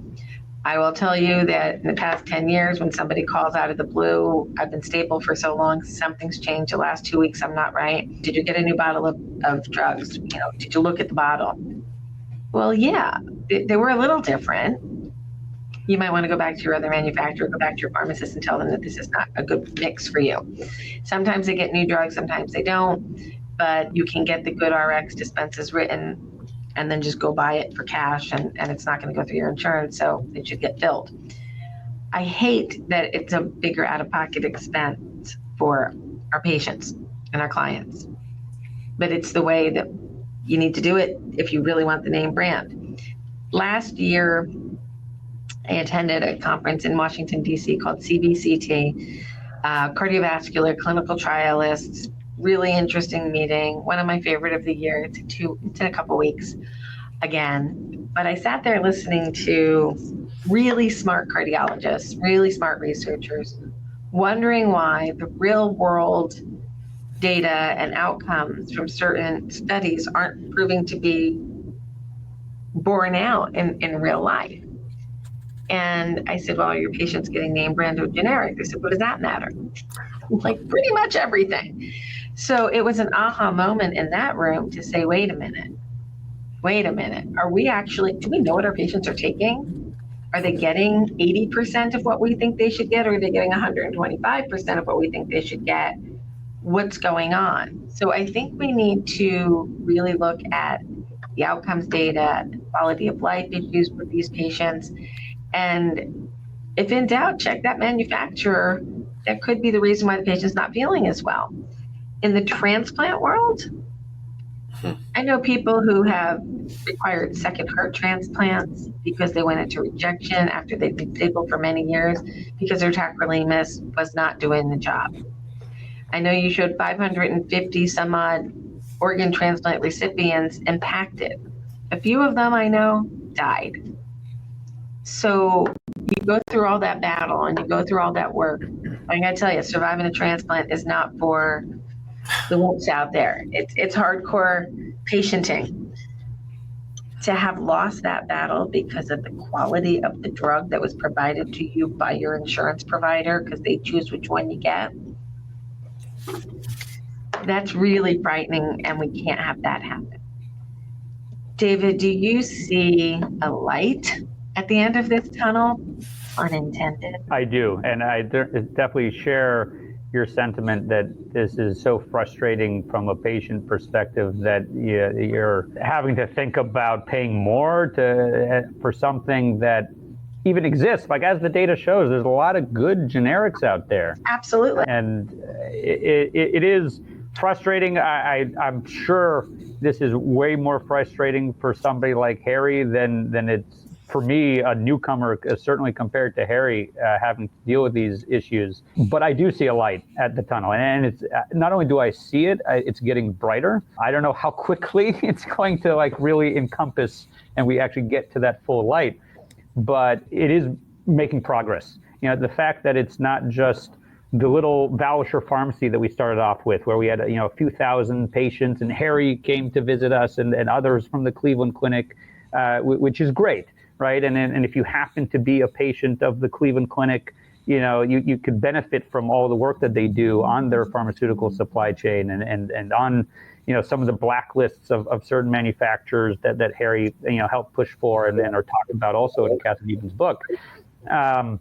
I will tell you that in the past 10 years, when somebody calls out of the blue, I've been stable for so long, something's changed the last 2 weeks, I'm not right. Did you get a new bottle of drugs? Did you look at the bottle? Well, yeah, they were a little different. You might want to go back to your other manufacturer, go back to your pharmacist and tell them that this is not a good mix for you. Sometimes they get new drugs, sometimes they don't, but you can get the good RX dispenses written and then just go buy it for cash, and it's not going to go through your insurance, so it should get filled. I hate that it's a bigger out-of-pocket expense for our patients and our clients, but it's the way that you need to do it if you really want the name brand. Last year, I attended a conference in Washington, D.C. called CVCT, Cardiovascular Clinical Trialists. Really interesting meeting, one of my favorite of the year. It's in a couple weeks again. But I sat there listening to really smart cardiologists, really smart researchers, wondering why the real world data and outcomes from certain studies aren't proving to be borne out in real life. And I said, well, are your patients getting name brand or generic? They said, what does that matter? Like pretty much everything. So it was an aha moment in that room to say, wait a minute. Do we know what our patients are taking? Are they getting 80% of what we think they should get, or are they getting 125% of what we think they should get? What's going on? So I think we need to really look at the outcomes data, the quality of life issues with these patients. And if in doubt, check that manufacturer. That could be the reason why the patient's not feeling as well. In the transplant world, I know people who have required second heart transplants because they went into rejection after they've been stable for many years because their tacrolimus was not doing the job. I know you showed 550 some odd organ transplant recipients impacted. A few of them I know died. So you go through all that battle and you go through all that work. I gotta tell you, surviving a transplant is not for the wimps out there. It's hardcore patienting. To have lost that battle because of the quality of the drug that was provided to you by your insurance provider, because they choose which one you get, that's really frightening, and we can't have that happen. David, do you see a light at the end of this tunnel? Unintended. I do, and I definitely share your sentiment that this is so frustrating from a patient perspective that you're having to think about paying more for something that even exists. Like, as the data shows, there's a lot of good generics out there. Absolutely. And it is frustrating. I'm sure this is way more frustrating for somebody like Harry than it's for me, a newcomer, certainly compared to Harry, having to deal with these issues. But I do see a light at the tunnel. And it's not only do I see it, it's getting brighter. I don't know how quickly it's going to really encompass and we actually get to that full light. But it is making progress. The fact that it's not just the little Valisher pharmacy that we started off with, where we had a few thousand patients, and Harry came to visit us, and others from the Cleveland Clinic, which is great. Right. And if you happen to be a patient of the Cleveland Clinic, you could benefit from all the work that they do on their pharmaceutical supply chain and on, some of the blacklists of certain manufacturers that Harry, helped push for and are talking about also in Kathy Even's book. But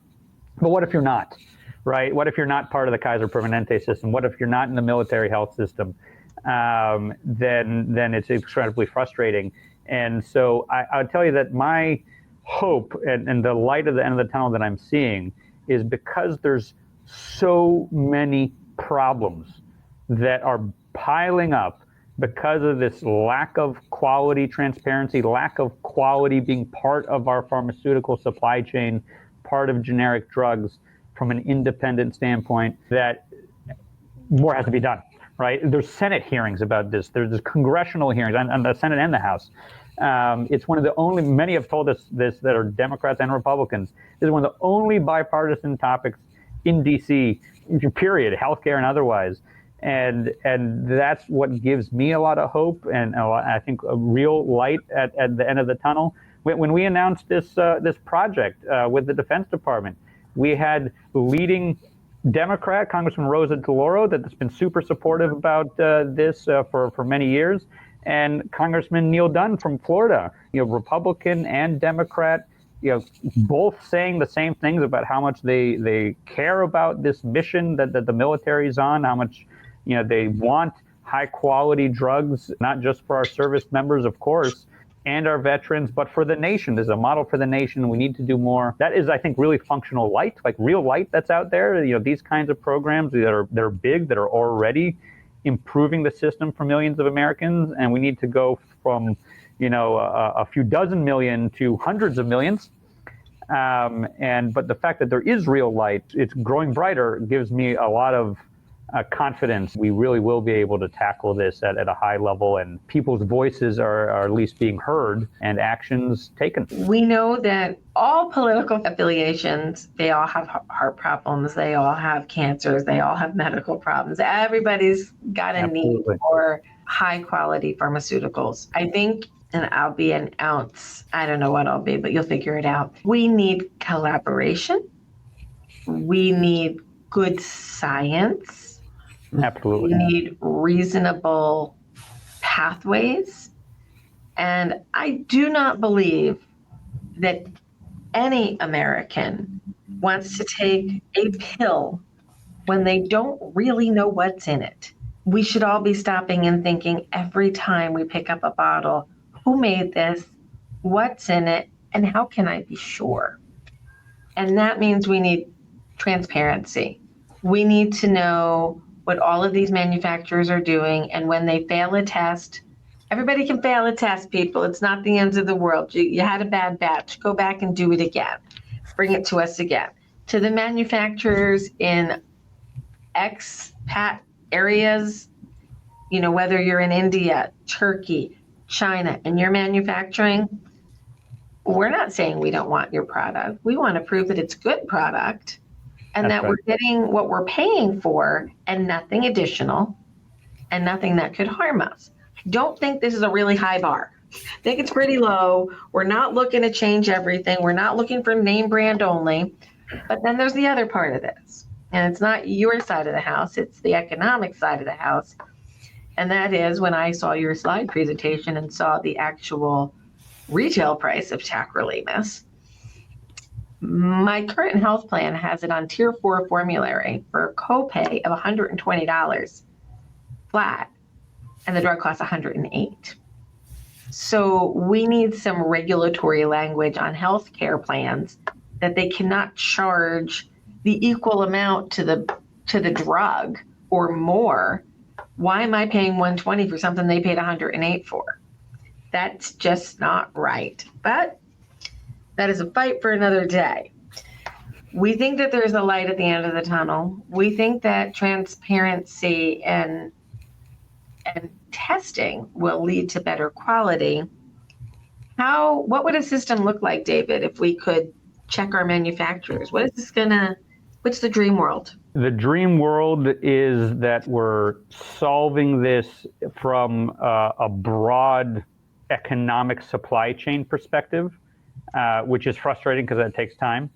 what if you're not? Right. What if you're not part of the Kaiser Permanente system? What if you're not in the military health system? Then it's incredibly frustrating. And so I'll tell you that my hope and the light at the end of the tunnel that I'm seeing is because there's so many problems that are piling up because of this lack of quality transparency, lack of quality being part of our pharmaceutical supply chain, part of generic drugs. from an independent standpoint, that more has to be done, right? There's Senate hearings about this. There's congressional hearings on the Senate and the House. It's one of the only, many have told us this that are Democrats and Republicans, this is one of the only bipartisan topics in DC, period, healthcare and otherwise. And that's what gives me a lot of hope and I think a real light at the end of the tunnel. When we announced this project with the Defense Department, we had leading Democrat, Congressman Rosa DeLauro, that's been super supportive about this for many years, and Congressman Neil Dunn from Florida, Republican and Democrat, both saying the same things about how much they care about this mission that the military is on, how much they want high quality drugs, not just for our service members, of course, and our veterans, but for the nation. There's a model for the nation. We need to do more. That is, I think, really functional light, like real light that's out there. These kinds of programs that are big, that are already improving the system for millions of Americans, and we need to go from a few dozen million to hundreds of millions. But the fact that there is real light, it's growing brighter, gives me a lot of confidence. We really will be able to tackle this at a high level, and people's voices are at least being heard and actions taken. We know that all political affiliations, they all have heart problems, they all have cancers, they all have medical problems. Everybody's got a need for high quality pharmaceuticals. I think, and I'll be an ounce, I don't know what I'll be, but you'll figure it out. We need collaboration. We need good science. Absolutely. We need reasonable pathways. And I do not believe that any American wants to take a pill when they don't really know what's in it. We should all be stopping and thinking every time we pick up a bottle, who made this, what's in it, and how can I be sure? And that means we need transparency. We need to know what all of these manufacturers are doing, and when they fail a test, everybody can fail a test, people. It's not the end of the world. You had a bad batch. Go back and do it again. Bring it to us again. To the manufacturers in expat areas, whether you're in India, Turkey, China, and you're manufacturing, we're not saying we don't want your product. We want to prove that it's good product and That's that right. we're getting what we're paying for and nothing additional and nothing that could harm us. I don't think this is a really high bar. I think it's pretty low. We're not looking to change everything. We're not looking for name brand only. But then there's the other part of this. And it's not your side of the house. It's the economic side of the house. And that is when I saw your slide presentation and saw the actual retail price of tacrolimus. My current health plan has it on Tier 4 formulary for a copay of $120 flat, and the drug costs $108. So we need some regulatory language on healthcare plans that they cannot charge the equal amount to the drug or more. Why am I paying $120 for something they paid $108 for? That's just not right. But that is a fight for another day. We think that there's a light at the end of the tunnel. We think that transparency and testing will lead to better quality. What would a system look like, David, if we could check our manufacturers? What's the dream world? The dream world is that we're solving this from a broad economic supply chain perspective, which is frustrating because that takes time.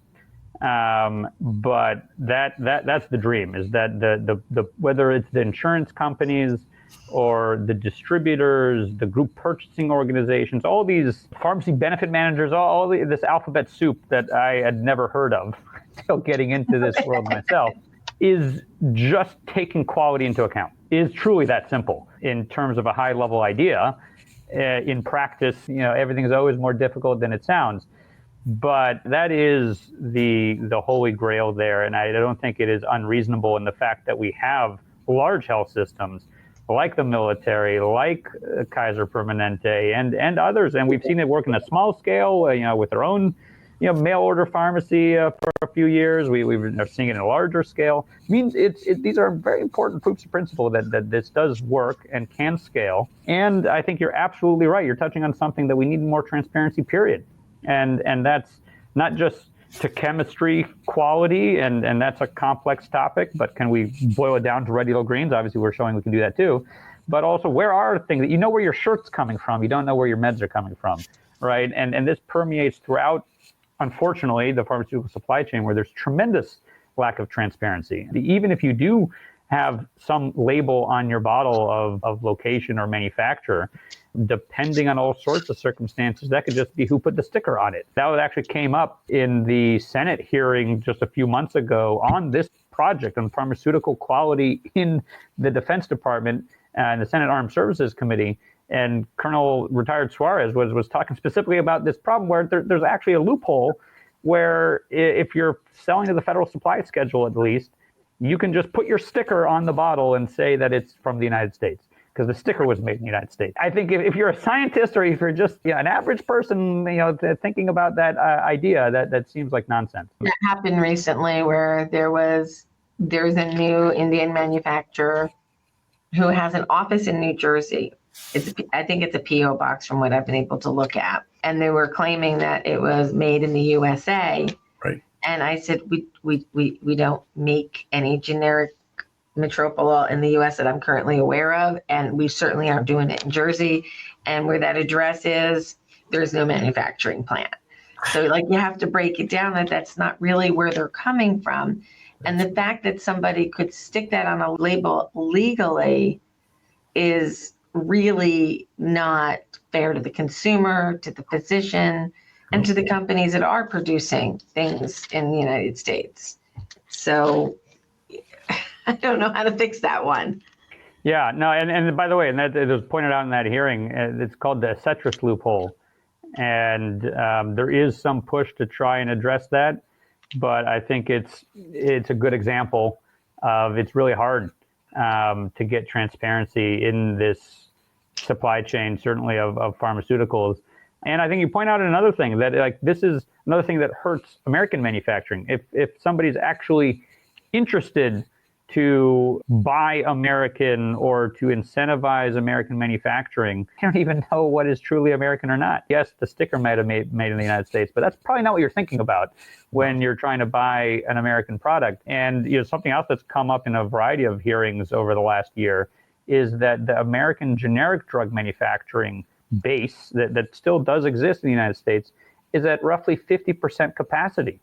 But that's the dream, is that the whether it's the insurance companies or the distributors, the group purchasing organizations, all these pharmacy benefit managers, all this alphabet soup that I had never heard of until getting into this world myself, is just taking quality into account. It is truly that simple in terms of a high level idea. In practice, everything is always more difficult than it sounds. But that is the holy grail there. And I don't think it is unreasonable in the fact that we have large health systems like the military, like Kaiser Permanente and others. And we've seen it work in a small scale, with their own, mail order pharmacy for few years. We are seeing it in a larger scale. It means these are very important proofs of principle that this does work and can scale. And I think you're absolutely right. You're touching on something that we need more transparency, period. And that's not just to chemistry quality, and that's a complex topic, but can we boil it down to red, yellow, greens? Obviously, we're showing we can do that too. But also, where are things that you know where your shirt's coming from, you don't know where your meds are coming from, right? And this permeates throughout, unfortunately, the pharmaceutical supply chain, where there's tremendous lack of transparency. Even if you do have some label on your bottle of location or manufacturer, depending on all sorts of circumstances, that could just be who put the sticker on it. That actually came up in the Senate hearing just a few months ago on this project on pharmaceutical quality in the Defense Department and the Senate Armed Services Committee. And Colonel retired Suarez was talking specifically about this problem where there's actually a loophole where if you're selling to the federal supply schedule, at least, you can just put your sticker on the bottle and say that it's from the United States because the sticker was made in the United States. I think if you're a scientist or if you're just an average person, thinking about that idea, that seems like nonsense. That happened recently where there's a new Indian manufacturer who has an office in New Jersey. I think it's a P.O. box from what I've been able to look at. And they were claiming that it was made in the USA. Right. And I said, we don't make any generic metropolol in the U.S. that I'm currently aware of. And we certainly aren't doing it in Jersey. And where that address is, there's no manufacturing plant. So you have to break it down that that's not really where they're coming from. And the fact that somebody could stick that on a label legally is really not fair to the consumer, to the physician, and to the companies that are producing things in the United States. So I don't know how to fix that one. Yeah, no, and by the way, and that it was pointed out in that hearing, it's called the ceteris loophole. And there is some push to try and address that. But I think it's a good example of it's really hard to get transparency in this supply chain, certainly of pharmaceuticals. And I think you point out another thing that this is another thing that hurts American manufacturing. If somebody's actually interested to buy American or to incentivize American manufacturing, I don't even know what is truly American or not. Yes, the sticker might have made in the United States, but that's probably not what you're thinking about when you're trying to buy an American product. And something else that's come up in a variety of hearings over the last year is that the American generic drug manufacturing base that still does exist in the United States is at roughly 50% capacity,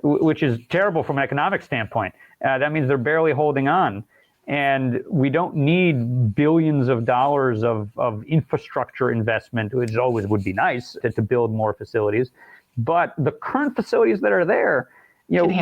which is terrible from an economic standpoint. That means they're barely holding on. And we don't need billions of dollars of infrastructure investment, which always would be nice to build more facilities. But the current facilities that are there,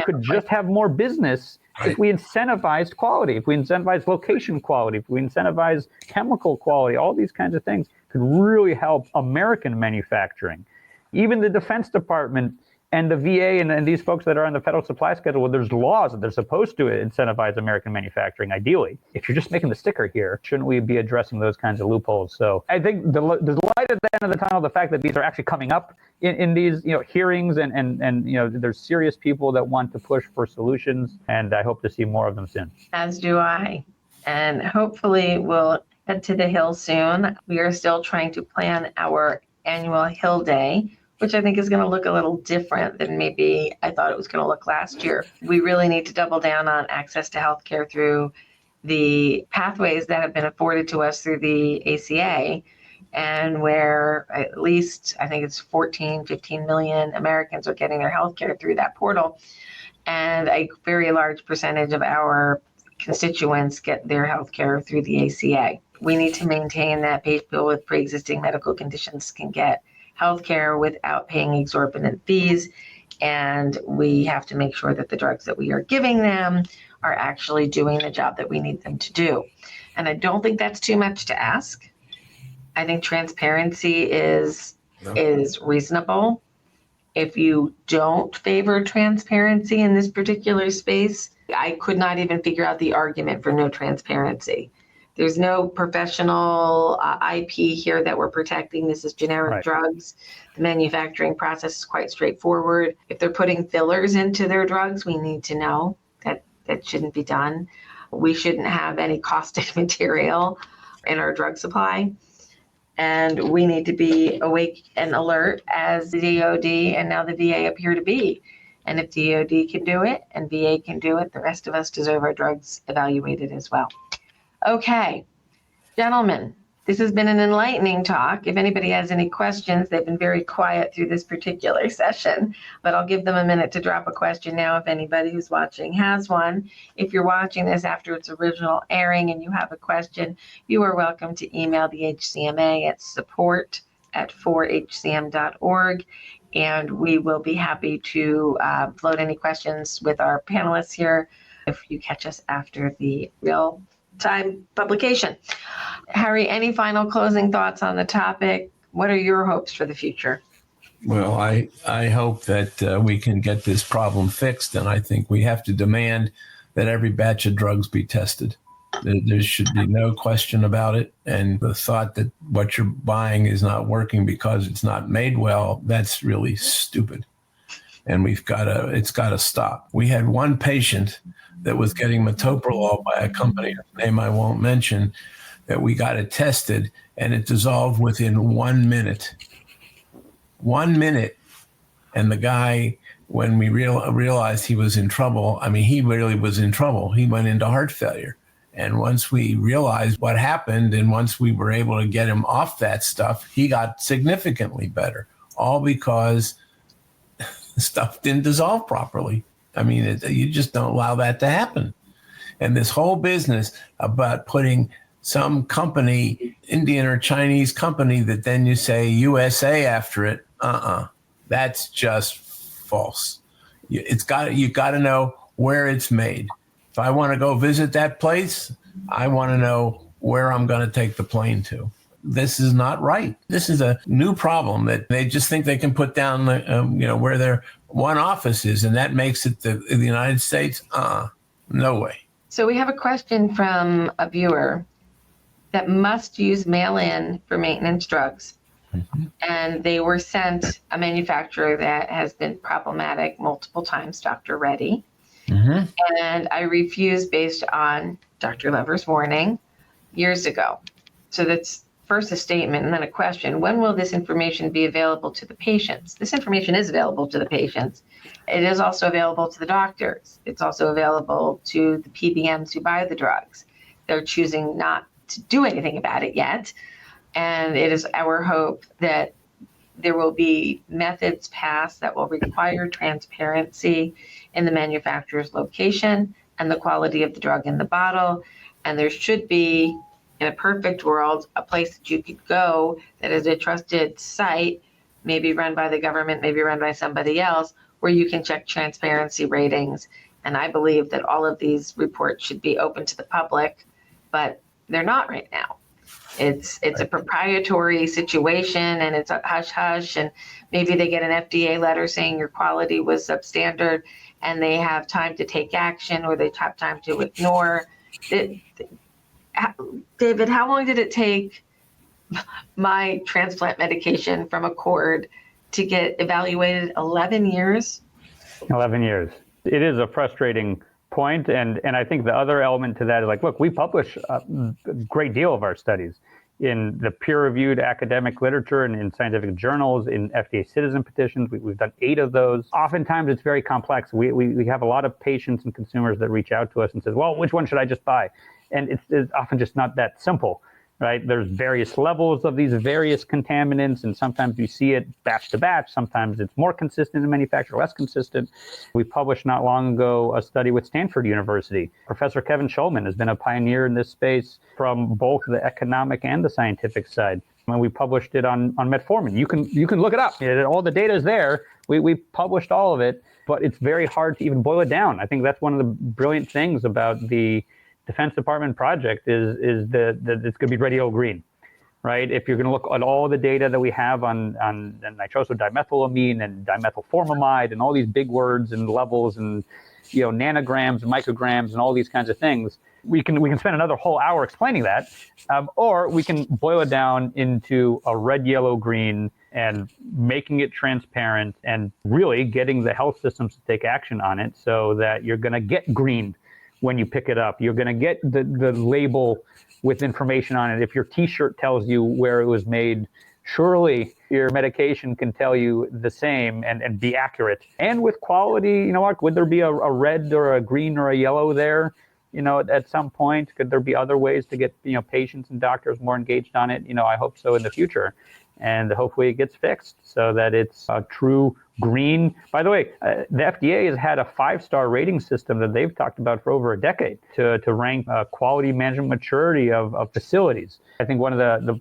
could just have more business if we incentivized quality, if we incentivized location quality, if we incentivized chemical quality, all these kinds of things could really help American manufacturing. Even the Defense Department and the VA and these folks that are on the federal supply schedule, well, there's laws that they're supposed to incentivize American manufacturing, ideally. If you're just making the sticker here, shouldn't we be addressing those kinds of loopholes? So I think there's light at the end of the tunnel, the fact that these are actually coming up in these hearings and there's serious people that want to push for solutions, and I hope to see more of them soon. As do I. And hopefully we'll head to the Hill soon. We are still trying to plan our annual Hill Day, which I think is going to look a little different than maybe I thought it was going to look last year. We really need to double down on access to healthcare through the pathways that have been afforded to us through the ACA, and where at least I think it's 15 million Americans are getting their healthcare through that portal. And a very large percentage of our constituents get their healthcare through the ACA. We need to maintain that people with pre-existing medical conditions can get healthcare without paying exorbitant fees. And we have to make sure that the drugs that we are giving them are actually doing the job that we need them to do. And I don't think that's too much to ask. I think transparency is reasonable. If you don't favor transparency in this particular space, I could not even figure out the argument for no transparency. There's no professional IP here that we're protecting. This is generic Right. drugs. The manufacturing process is quite straightforward. If they're putting fillers into their drugs, we need to know that that shouldn't be done. We shouldn't have any caustic material in our drug supply. And we need to be awake and alert as the DOD and now the VA appear to be. And if DOD can do it and VA can do it, the rest of us deserve our drugs evaluated as well. Okay, gentlemen, this has been an enlightening talk. If anybody has any questions, they've been very quiet through this particular session, but I'll give them a minute to drop a question now if anybody who's watching has one. If you're watching this after its original airing and you have a question, you are welcome to email the HCMA at support@4hcm.org, and we will be happy to float any questions with our panelists here if you catch us after the real time publication. Harry, any final closing thoughts on the topic? What are your hopes for the future? Well, I hope that we can get this problem fixed, and I think we have to demand that every batch of drugs be tested. There should be no question about it. And the thought that what you're buying is not working because it's not made well, that's really stupid. And it's got to stop. We had one patient that was getting metoprolol by a company, whose name I won't mention, that we got it tested, and it dissolved within 1 minute. 1 minute. And the guy, when we realized he was in trouble, I mean, he really was in trouble. He went into heart failure. And once we realized what happened, and once we were able to get him off that stuff, he got significantly better, all because the stuff didn't dissolve properly. I mean, you just don't allow that to happen. And this whole business about putting some company, Indian or Chinese company, that then you say USA after it, that's just false. You got to know where it's made. If I want to go visit that place, I want to know where I'm going to take the plane to. This is not right. This is a new problem that they just think they can put down, where their one office is, and that makes it the United States. No way. So we have a question from a viewer that must use mail-in for maintenance drugs. Mm-hmm. And they were sent a manufacturer that has been problematic multiple times, Dr. Reddy. Mm-hmm. And I refused based on Dr. Lever's warning years ago. So that's first a statement and then a question. When will this information be available to the patients? This information is available to the patients. It is also available to the doctors. It's also available to the PBMs who buy the drugs. They're choosing not to do anything about it yet. And it is our hope that there will be methods passed that will require transparency in the manufacturer's location and the quality of the drug in the bottle. And there should be, in a perfect world, a place that you could go that is a trusted site, maybe run by the government, maybe run by somebody else, where you can check transparency ratings. And I believe that all of these reports should be open to the public, but they're not right now. It's a proprietary situation, and it's a hush-hush, and maybe they get an FDA letter saying your quality was substandard, and they have time to take action, or they have time to ignore it. David, how long did it take my transplant medication from Accord to get evaluated? 11 years? 11 years. It is a frustrating point. And I think the other element to that is, like, look, we publish a great deal of our studies in the peer-reviewed academic literature and in scientific journals, in FDA citizen petitions. We've done 8 of those. Oftentimes, it's very complex. We have a lot of patients and consumers that reach out to us and says, well, which one should I just buy? And it's often just not that simple, right? There's various levels of these various contaminants, and sometimes you see it batch to batch. Sometimes it's more consistent in manufacture, less consistent. We published not long ago a study with Stanford University. Professor Kevin Schulman has been a pioneer in this space from both the economic and the scientific side. When we published it on metformin, you can look it up. All the data is there. We published all of it, but it's very hard to even boil it down. I think that's one of the brilliant things about the Defense Department project is that it's going to be radio green, right? If you're going to look at all the data that we have on nitrosodimethylamine and dimethylformamide and all these big words and levels and nanograms, micrograms, and all these kinds of things. We can spend another whole hour explaining that, or we can boil it down into a red, yellow, green, and making it transparent and really getting the health systems to take action on it so that you're going to get green when you pick it up. You're going to get the label with information on it. If your T-shirt tells you where it was made, surely your medication can tell you the same and be accurate. And with quality, would there be a red or a green or a yellow there? At some point, could there be other ways to get patients and doctors more engaged on it? I hope so in the future, and hopefully it gets fixed so that it's a true green. By the way, the FDA has had a 5-star rating system that they've talked about for over a decade to rank quality management maturity of facilities. I think one of the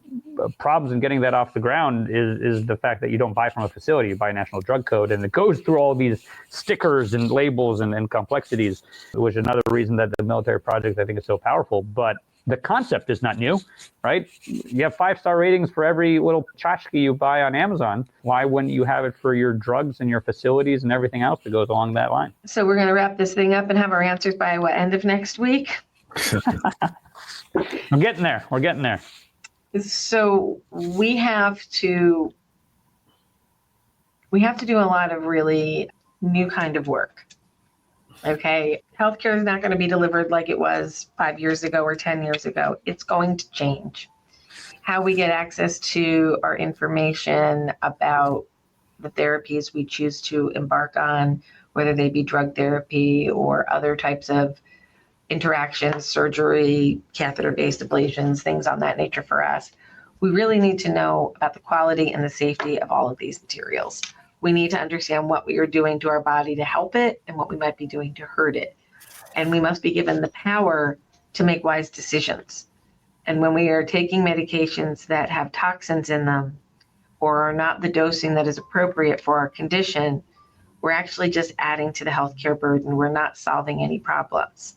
problems in getting that off the ground is the fact that you don't buy from a facility, you buy National Drug Code, and it goes through all these stickers and labels and complexities, which is another reason that the military project, I think, is so powerful. But the concept is not new, right? You have 5-star ratings for every little tchotchke you buy on Amazon. Why wouldn't you have it for your drugs and your facilities and everything else that goes along that line? So we're going to wrap this thing up and have our answers by end of next week? We're getting there. So we have to do a lot of really new kind of work. Okay, healthcare is not going to be delivered like it was 5 years ago or 10 years ago. It's going to change. How we get access to our information about the therapies we choose to embark on, whether they be drug therapy or other types of interactions, surgery, catheter-based ablations, things on that nature for us. We really need to know about the quality and the safety of all of these materials. We need to understand what we are doing to our body to help it and what we might be doing to hurt it. And we must be given the power to make wise decisions. And when we are taking medications that have toxins in them or are not the dosing that is appropriate for our condition, we're actually just adding to the healthcare burden. We're not solving any problems.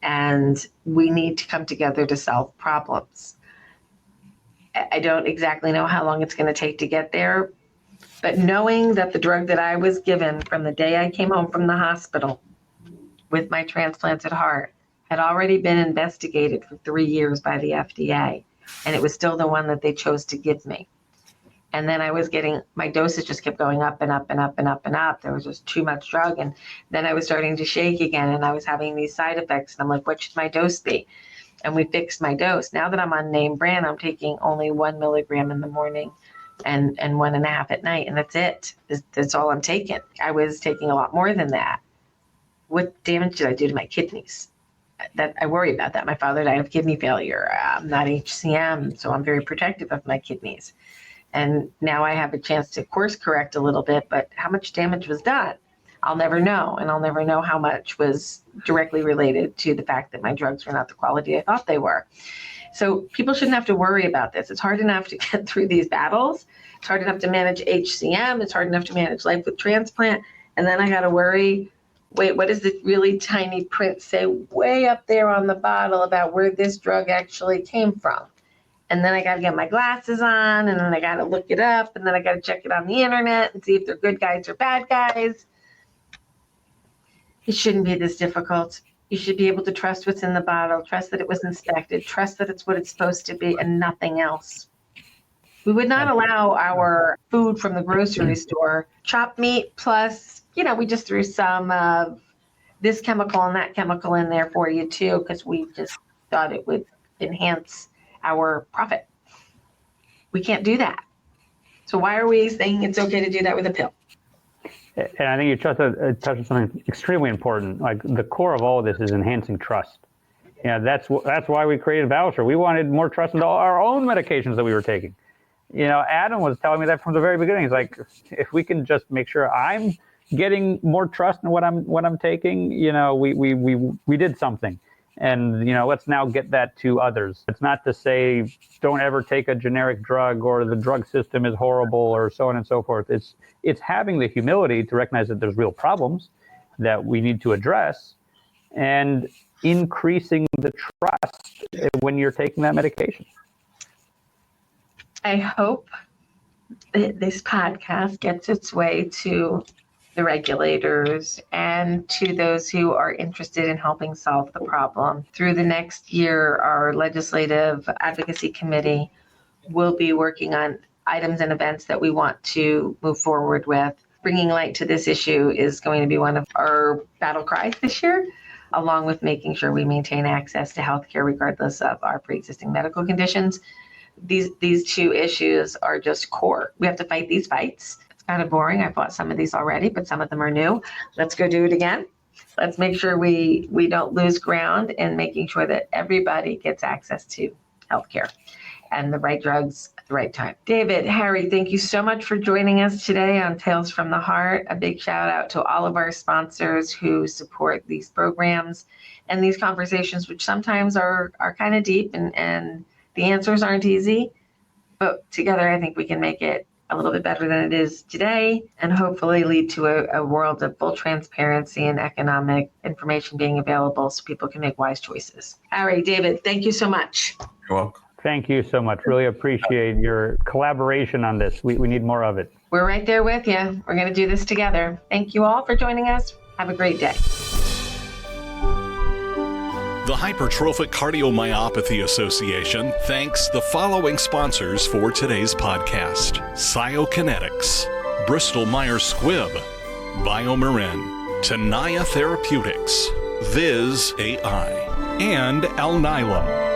And we need to come together to solve problems. I don't exactly know how long it's going to take to get there, but knowing that the drug that I was given from the day I came home from the hospital with my transplanted heart had already been investigated for 3 years by the FDA, and it was still the one that they chose to give me. And then I was getting, my doses just kept going up and up and up and up and up. There was just too much drug. And then I was starting to shake again, and I was having these side effects. And I'm like, what should my dose be? And we fixed my dose. Now that I'm on name brand, I'm taking only 1 milligram in the morning and 1.5 at night. And that's it. That's all I'm taking. I was taking a lot more than that. What damage did I do to my kidneys? That I worry about that. My father died of kidney failure. I'm not HCM, so I'm very protective of my kidneys. And now I have a chance to course correct a little bit, but how much damage was done? I'll never know. And I'll never know how much was directly related to the fact that my drugs were not the quality I thought they were. So people shouldn't have to worry about this. It's hard enough to get through these battles. It's hard enough to manage HCM. It's hard enough to manage life with transplant. And then I got to worry, wait, what does the really tiny print say way up there on the bottle about where this drug actually came from? And then I got to get my glasses on, and then I got to look it up, and then I got to check it on the internet and see if they're good guys or bad guys. It shouldn't be this difficult. You should be able to trust what's in the bottle, trust that it was inspected, trust that it's what it's supposed to be and nothing else. We would not allow our food from the grocery store, chopped meat plus, we just threw some of this chemical and that chemical in there for you too, because we just thought it would enhance our profit. We can't do that. So why are we saying it's okay to do that with a pill? And I think you touched on something extremely important. Like the core of all of this is enhancing trust. That's why we created Voucher. We wanted more trust in all our own medications that we were taking. Adam was telling me that from the very beginning. He's like, if we can just make sure I'm getting more trust in what I'm taking, we did something. And, let's now get that to others. It's not to say don't ever take a generic drug or the drug system is horrible or so on and so forth. It's having the humility to recognize that there's real problems that we need to address and increasing the trust when you're taking that medication. I hope that this podcast gets its way to the regulators, and to those who are interested in helping solve the problem. Through the next year, our Legislative Advocacy Committee will be working on items and events that we want to move forward with. Bringing light to this issue is going to be one of our battle cries this year, along with making sure we maintain access to healthcare regardless of our pre-existing medical conditions. These two issues are just core. We have to fight these fights. It's kind of boring. I fought some of these already, but some of them are new. Let's go do it again. Let's make sure we don't lose ground in making sure that everybody gets access to healthcare and the right drugs at the right time. David, Harry, thank you so much for joining us today on Tales from the Heart. A big shout out to all of our sponsors who support these programs and these conversations, which sometimes are kind of deep and the answers aren't easy, but together I think we can make it a little bit better than it is today and hopefully lead to a world of full transparency and economic information being available so people can make wise choices. Harry, David, thank you so much. You're welcome. Thank you so much. Really appreciate your collaboration on this. We need more of it. We're right there with you. We're going to do this together. Thank you all for joining us. Have a great day. The Hypertrophic Cardiomyopathy Association thanks the following sponsors for today's podcast: Cyokinetics, Bristol Myers Squibb, BioMarin, Tenaya Therapeutics, Viz AI, and Alnylam.